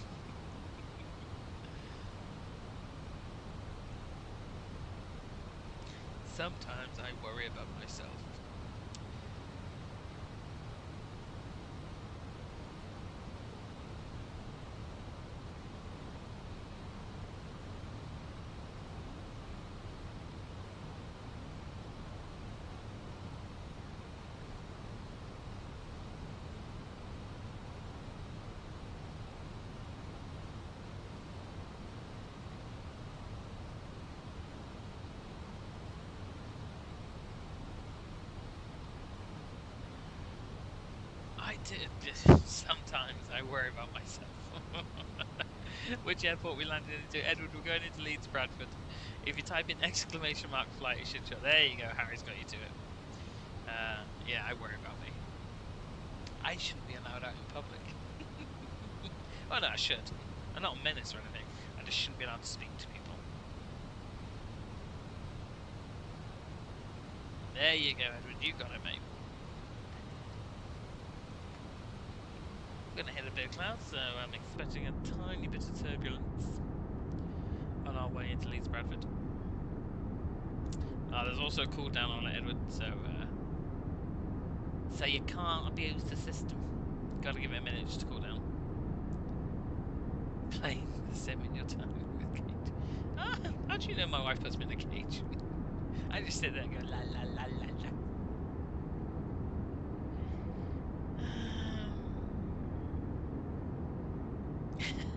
Sometimes I worry about myself. Sometimes I worry about myself. Which airport we landed into? Edward, we're going into Leeds, Bradford. If you type in exclamation mark flight, it should show. There you go, Harry's got you to it. Yeah, I worry about me. I shouldn't be allowed out in public. Oh no, I should. I'm not a menace or anything. I just shouldn't be allowed to speak to people. There you go, Edward, you got it, mate. We're going to hit a bit of clouds, so I'm expecting a tiny bit of turbulence on our way into Leeds Bradford. There's also a cool down on it, Edward, so you can't abuse the system. Got to give it a minute just to cool down. Playing the sim in your time with cage. Ah, how do you know my wife puts me in a cage? I just sit there and go la la la la la.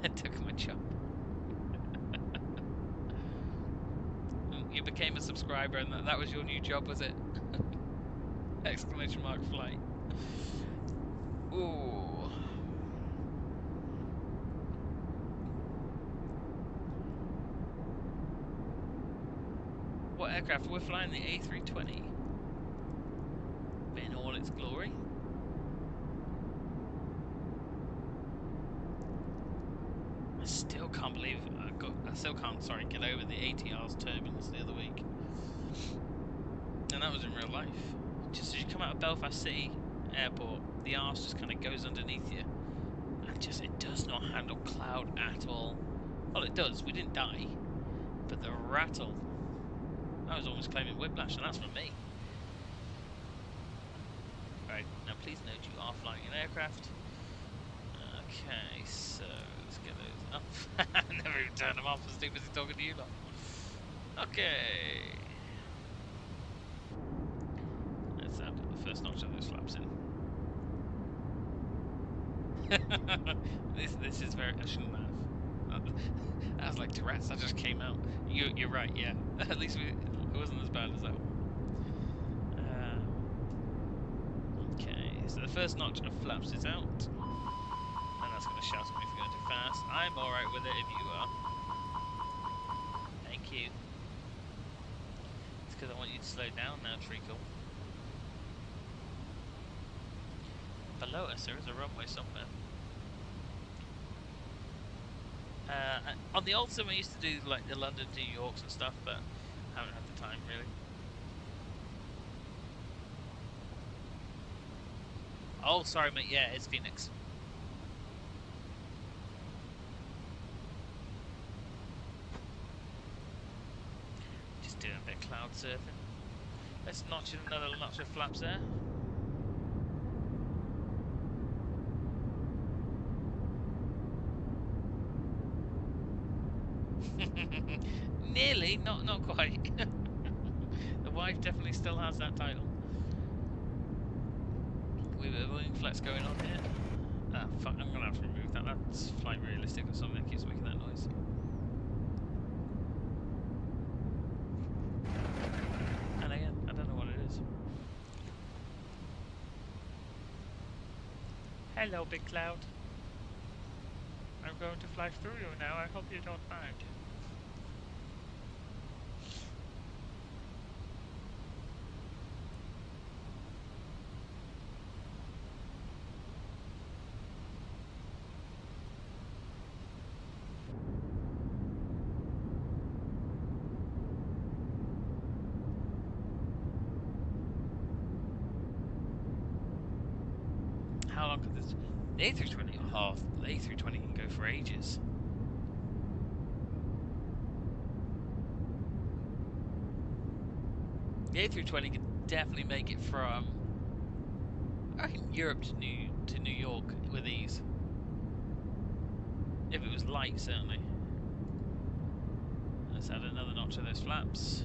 I took my chop. You became a subscriber and that was your new job, was it? Exclamation mark flight. Ooh. What aircraft? We're flying the A320. In all its glory. I still can't believe I still can't get over the ATR's turbulence the other week. And that was in real life. Just as you come out of Belfast City Airport, the arse just kind of goes underneath you. And it does not handle cloud at all. Well, it does. We didn't die. But the rattle. I was almost claiming whiplash, and that's from me. Right, now please note you are flying an aircraft. Okay, so let's get those up. I never even turned them off. I was too busy talking to you lot. Okay. Let's add the first notch of those flaps in. This is very. I shouldn't have. That was like Tourette's. That just came out. You're right. Yeah. At least it wasn't as bad as that one. Okay. So the first notch of flaps is out. And that's going to shout at me if you're going too fast. I'm alright with it if you are. Thank you. It's because I want you to slow down now, Treacle. Below us there is a runway somewhere. On the old sim I used to do like the London to New Yorks and stuff, but I haven't had the time really. Oh, sorry mate, yeah, it's Phoenix. Just doing a bit of cloud surfing. Let's notch in another notch of flaps there. Nearly, not quite. The wife definitely still has that title. We've a wing flex going on here. fuck, I'm gonna have to remove that. That's Flight Realistic or something that keeps making that noise. And again, I don't know what it is. Hello, Big Cloud. I'm going to fly through you now. I hope you don't mind. How long could this... The A320 or half? The A320 can go for ages. The A320 can definitely make it from, I reckon, Europe to New York with ease. If it was light, certainly. Let's add another notch to those flaps.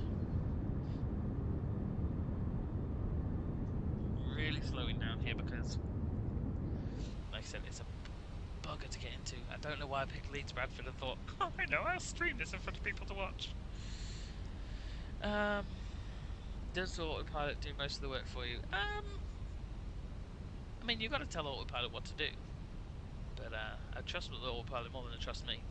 Really slowing down here because, like I said, it's a bugger to get into. I don't know why I picked Leeds Bradford and thought, oh, I know, I'll stream this in front of people to watch. Does Autopilot do most of the work for you? I mean, you've got to tell Autopilot what to do. But I trust the Autopilot more than I trust me.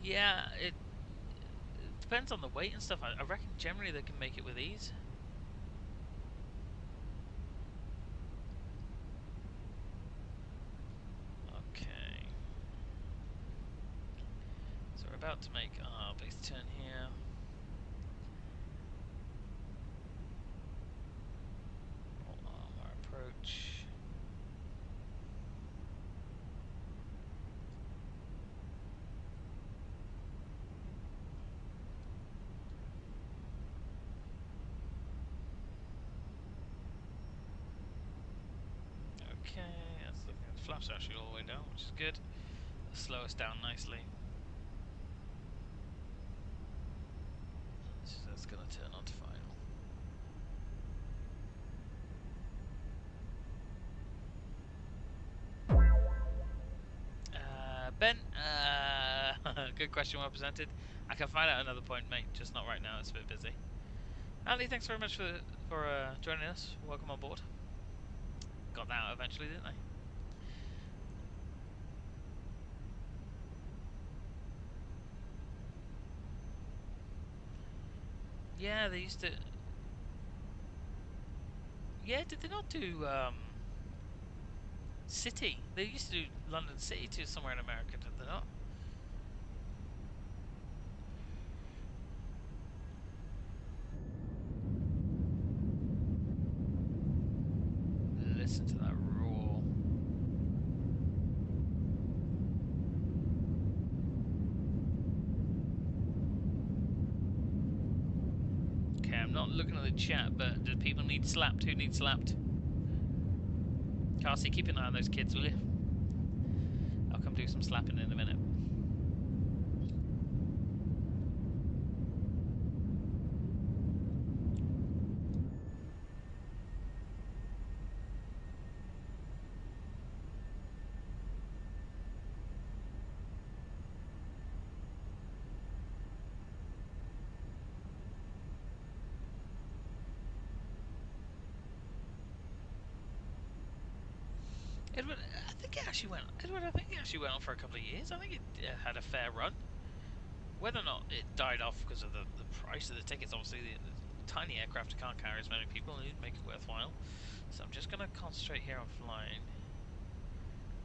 Yeah, it depends on the weight and stuff. I reckon generally they can make it with ease. Okay. So we're about to make our base turn here. Our approach. Okay, that's looking at the flaps actually all the way down, which is good. That'll slow us down nicely. So that's going to turn on to final. Ben, good question, well presented. I can find out another point, mate, just not right now, it's a bit busy. Andy, thanks very much for joining us. Welcome on board. Got that out eventually, didn't they? Yeah, they used to... Yeah, did they not do City? They used to do London City to somewhere in America, did they not? Listen to that roar. Okay, I'm not looking at the chat, but do people need slapped? Who needs slapped? Carsey, keep an eye on those kids, will you? I'll come do some slapping in a minute. Edward, I think it actually went. Edward, I think it actually went on for a couple of years. I think it had a fair run. Whether or not it died off because of the price of the tickets, obviously the tiny aircraft can't carry as many people, and it make it worthwhile. So I'm just going to concentrate here on flying.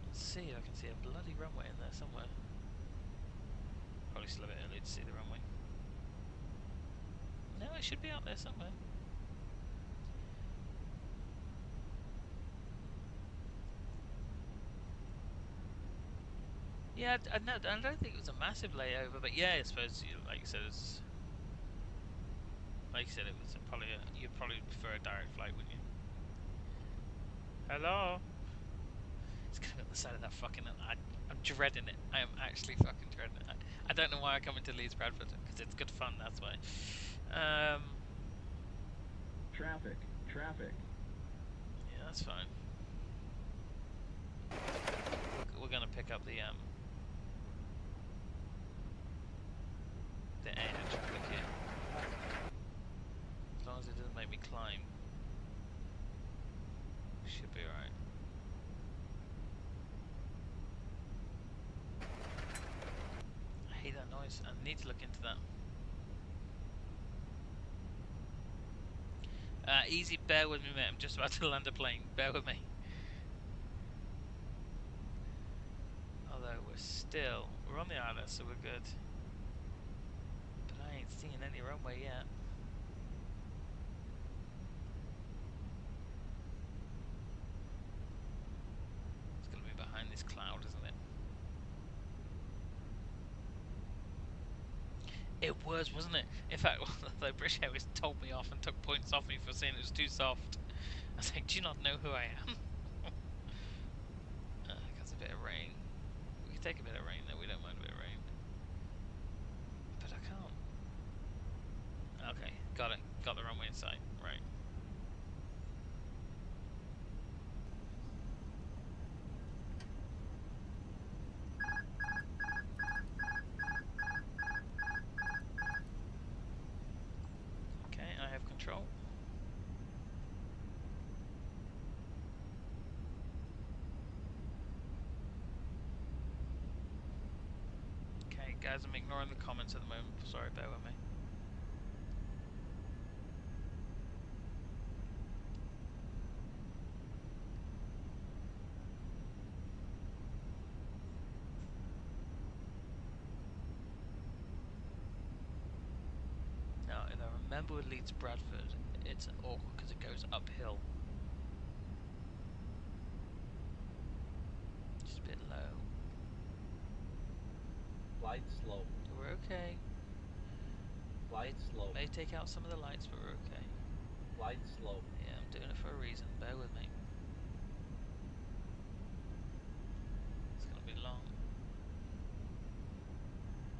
Let's see if I can see a bloody runway in there somewhere. Probably still a bit early to see the runway. No, it should be out there somewhere. Yeah, I don't think it was a massive layover, but yeah, I suppose, like you said, it was probably you'd probably prefer a direct flight, wouldn't you? Hello? It's gonna be on the side of that fucking... I'm dreading it. I am actually fucking dreading it. I don't know why I come into Leeds Bradford, because it's good fun, that's why. Traffic. Yeah, that's fine. We're gonna pick up the air traffic here. As long as it doesn't make me climb. Should be alright. I hate that noise. I need to look into that. Easy, bear with me, mate. I'm just about to land a plane. Bear with me. Although we're on the island, so we're good. But I ain't seeing any runway yet. It's gonna be behind this cloud, isn't it? It was, wasn't it? In fact, the British Airways told me off and took points off me for saying it was too soft. I was like, do you not know who I am? That's a bit of rain. We can take a bit of rain though, we don't mind a bit of rain. But I can't. Okay, got it. Got the runway in sight. Right. Okay, I have control. Okay, guys, I'm ignoring the comments at the moment. Sorry, bear with me. Now, if I remember with Leeds Bradford, it's awkward because it goes uphill. Just a bit low. Flight slow. We're okay. Flight slow. May take out some of the lights, but we're okay. Flight slow. Yeah, I'm doing it for a reason. Bear with me. It's gonna be long.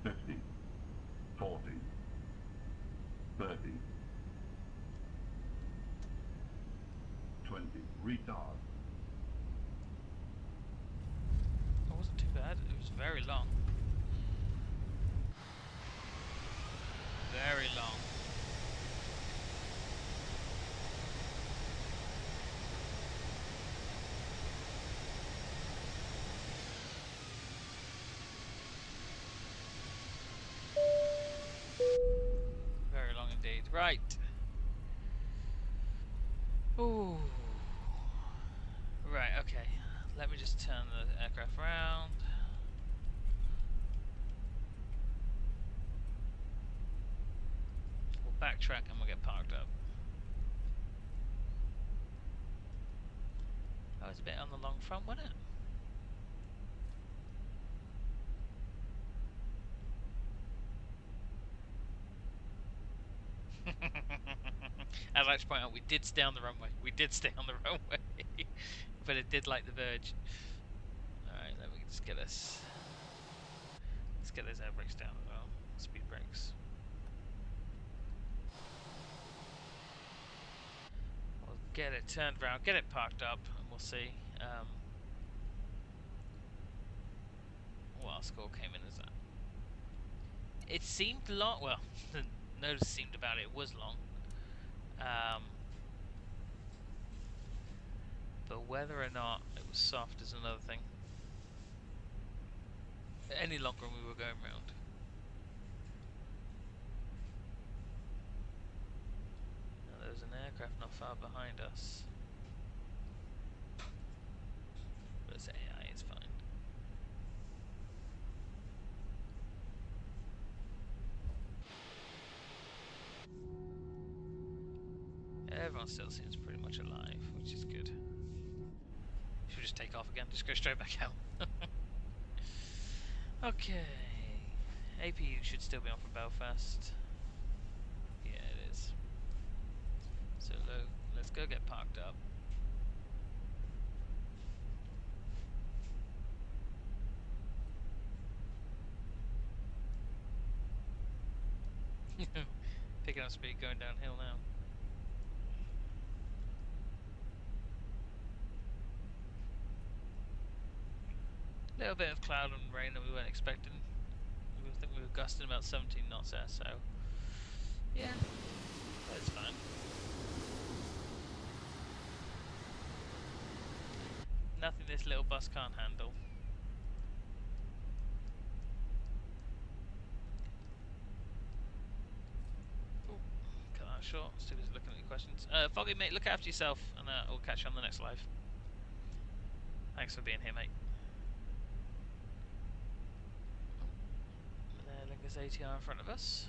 50, 40, 30, 20, retard. It wasn't too bad. It was very long. Very long. Very long indeed. Right. Ooh. Right, okay. Let me just turn the aircraft around. We'll backtrack and we'll get parked up. Oh, it's a bit on the long front, wasn't it? I'd like to point out we did stay on the runway. We did stay on the runway. But it did like the verge. Alright, then we can just get us. Let's get those air brakes down as well. Speed brakes. We'll get it turned around, get it parked up, and we'll see what our score came in as that. It seemed long. Well, the notice seemed about it was long. But whether or not it was soft is another thing. Any longer than we were going round. Now, there's an aircraft not far behind us. But it's AI, it's fine. Everyone still seems pretty much alive, which is good. Should we just take off again? Just go straight back out. Okay. APU should still be on from Belfast. Yeah, it is. So let's go get parked up. Picking up speed, going downhill now. little bit of cloud and rain that we weren't expecting. I think we were gusting about 17 knots there, so yeah, that's fine. Nothing this little bus can't handle. Ooh, cut that short. Still looking at your questions. Foggy, mate, look after yourself, and we'll catch you on the next live. Thanks for being here, mate. And there, Lingus ATR in front of us.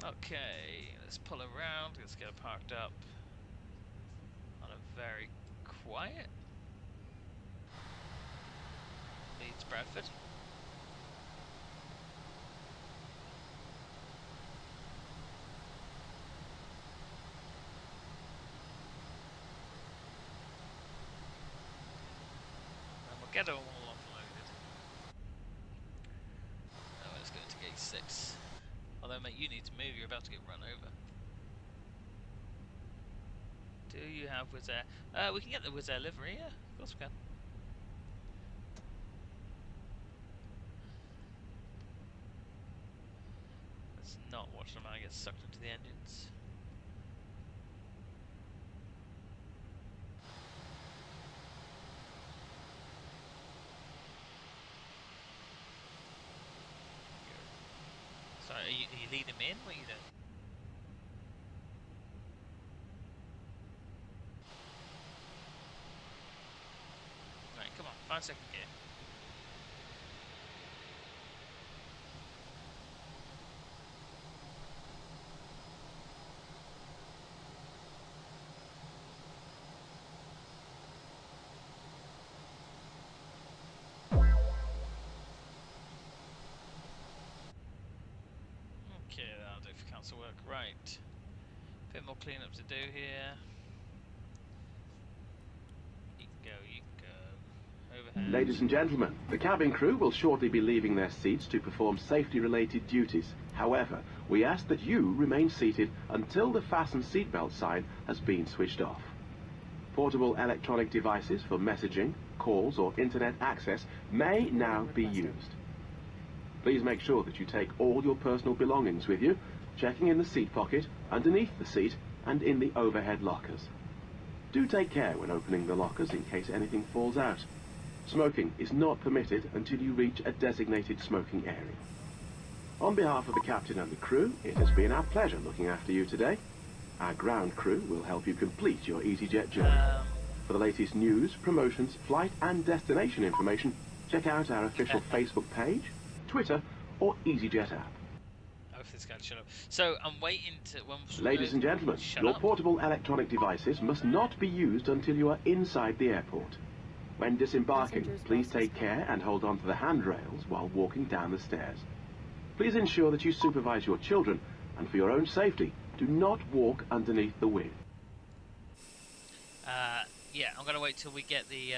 Okay, let's pull around, let's get parked up on a very quiet Leeds Bradford. And we'll get them all offloaded. Oh, let's go to gate 6. Although, mate, you need to move, you're about to get run over. Do you have Wizz Air? We can get the Wizz Air livery, yeah, of course we can. Let's not watch the man get sucked into the engines. Sorry, are you leading him in? What are you doing? Right, come on, 5 second gear. Okay, that'll do for council work. Right. Bit more cleanup to do here. You can go. Overhead. Ladies and gentlemen, the cabin crew will shortly be leaving their seats to perform safety-related duties. However, we ask that you remain seated until the fasten seatbelt sign has been switched off. Portable electronic devices for messaging, calls or internet access may now be used. Please make sure that you take all your personal belongings with you, checking in the seat pocket, underneath the seat, and in the overhead lockers. Do take care when opening the lockers in case anything falls out. Smoking is not permitted until you reach a designated smoking area. On behalf of the captain and the crew, it has been our pleasure looking after you today. Our ground crew will help you complete your EasyJet journey. For the latest news, promotions, flight and destination information, check out our official Facebook page, Twitter, or EasyJet app. Oh, this guy, shut up. So I'm waiting to. Ladies and gentlemen, your portable electronic devices must not be used until you are inside the airport. When disembarking, please take care and hold on to the handrails while walking down the stairs. Please ensure that you supervise your children, and for your own safety, do not walk underneath the wing. Yeah, I'm going to wait till we get the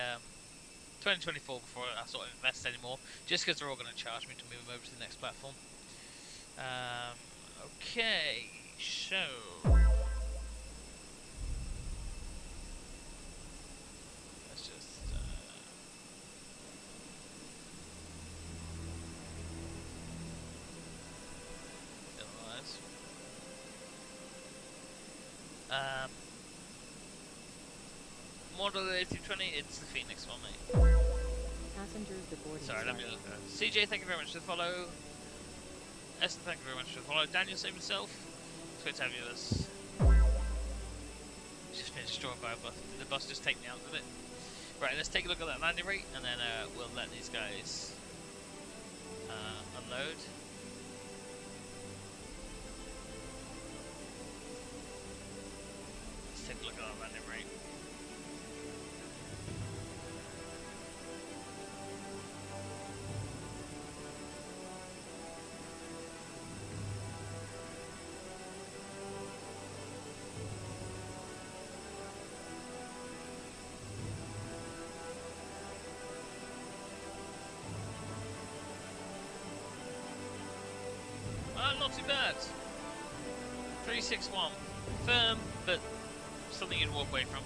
2024 before I sort of invest anymore, just because they're all going to charge me to move them over to the next platform. Okay, so let's just analyze. Model 8020, it's the Phoenix one, mate. Passengers aboard. Sorry, let me look at that. CJ, thank you very much for the follow. Esther, thank you very much for the follow. Daniel, save himself. It's great to have you with us. Just been destroyed by a bus. Did the bus just take me out of it? Right, let's take a look at that landing rate, and then we'll let these guys unload. Let's take a look at our landing rate. Not too bad. 361. Firm, but something you'd walk away from.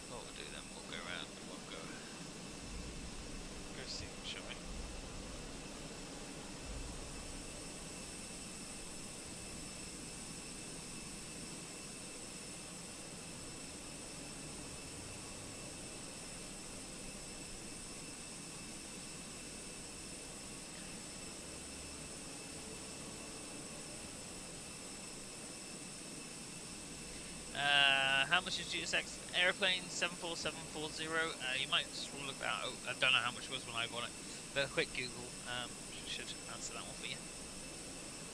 What we'll do then, we'll go around, we'll go see them, shall we? How much is GSX airplane 74740? You might just look that out. I don't know how much it was when I bought it, but a quick Google should answer that one for you.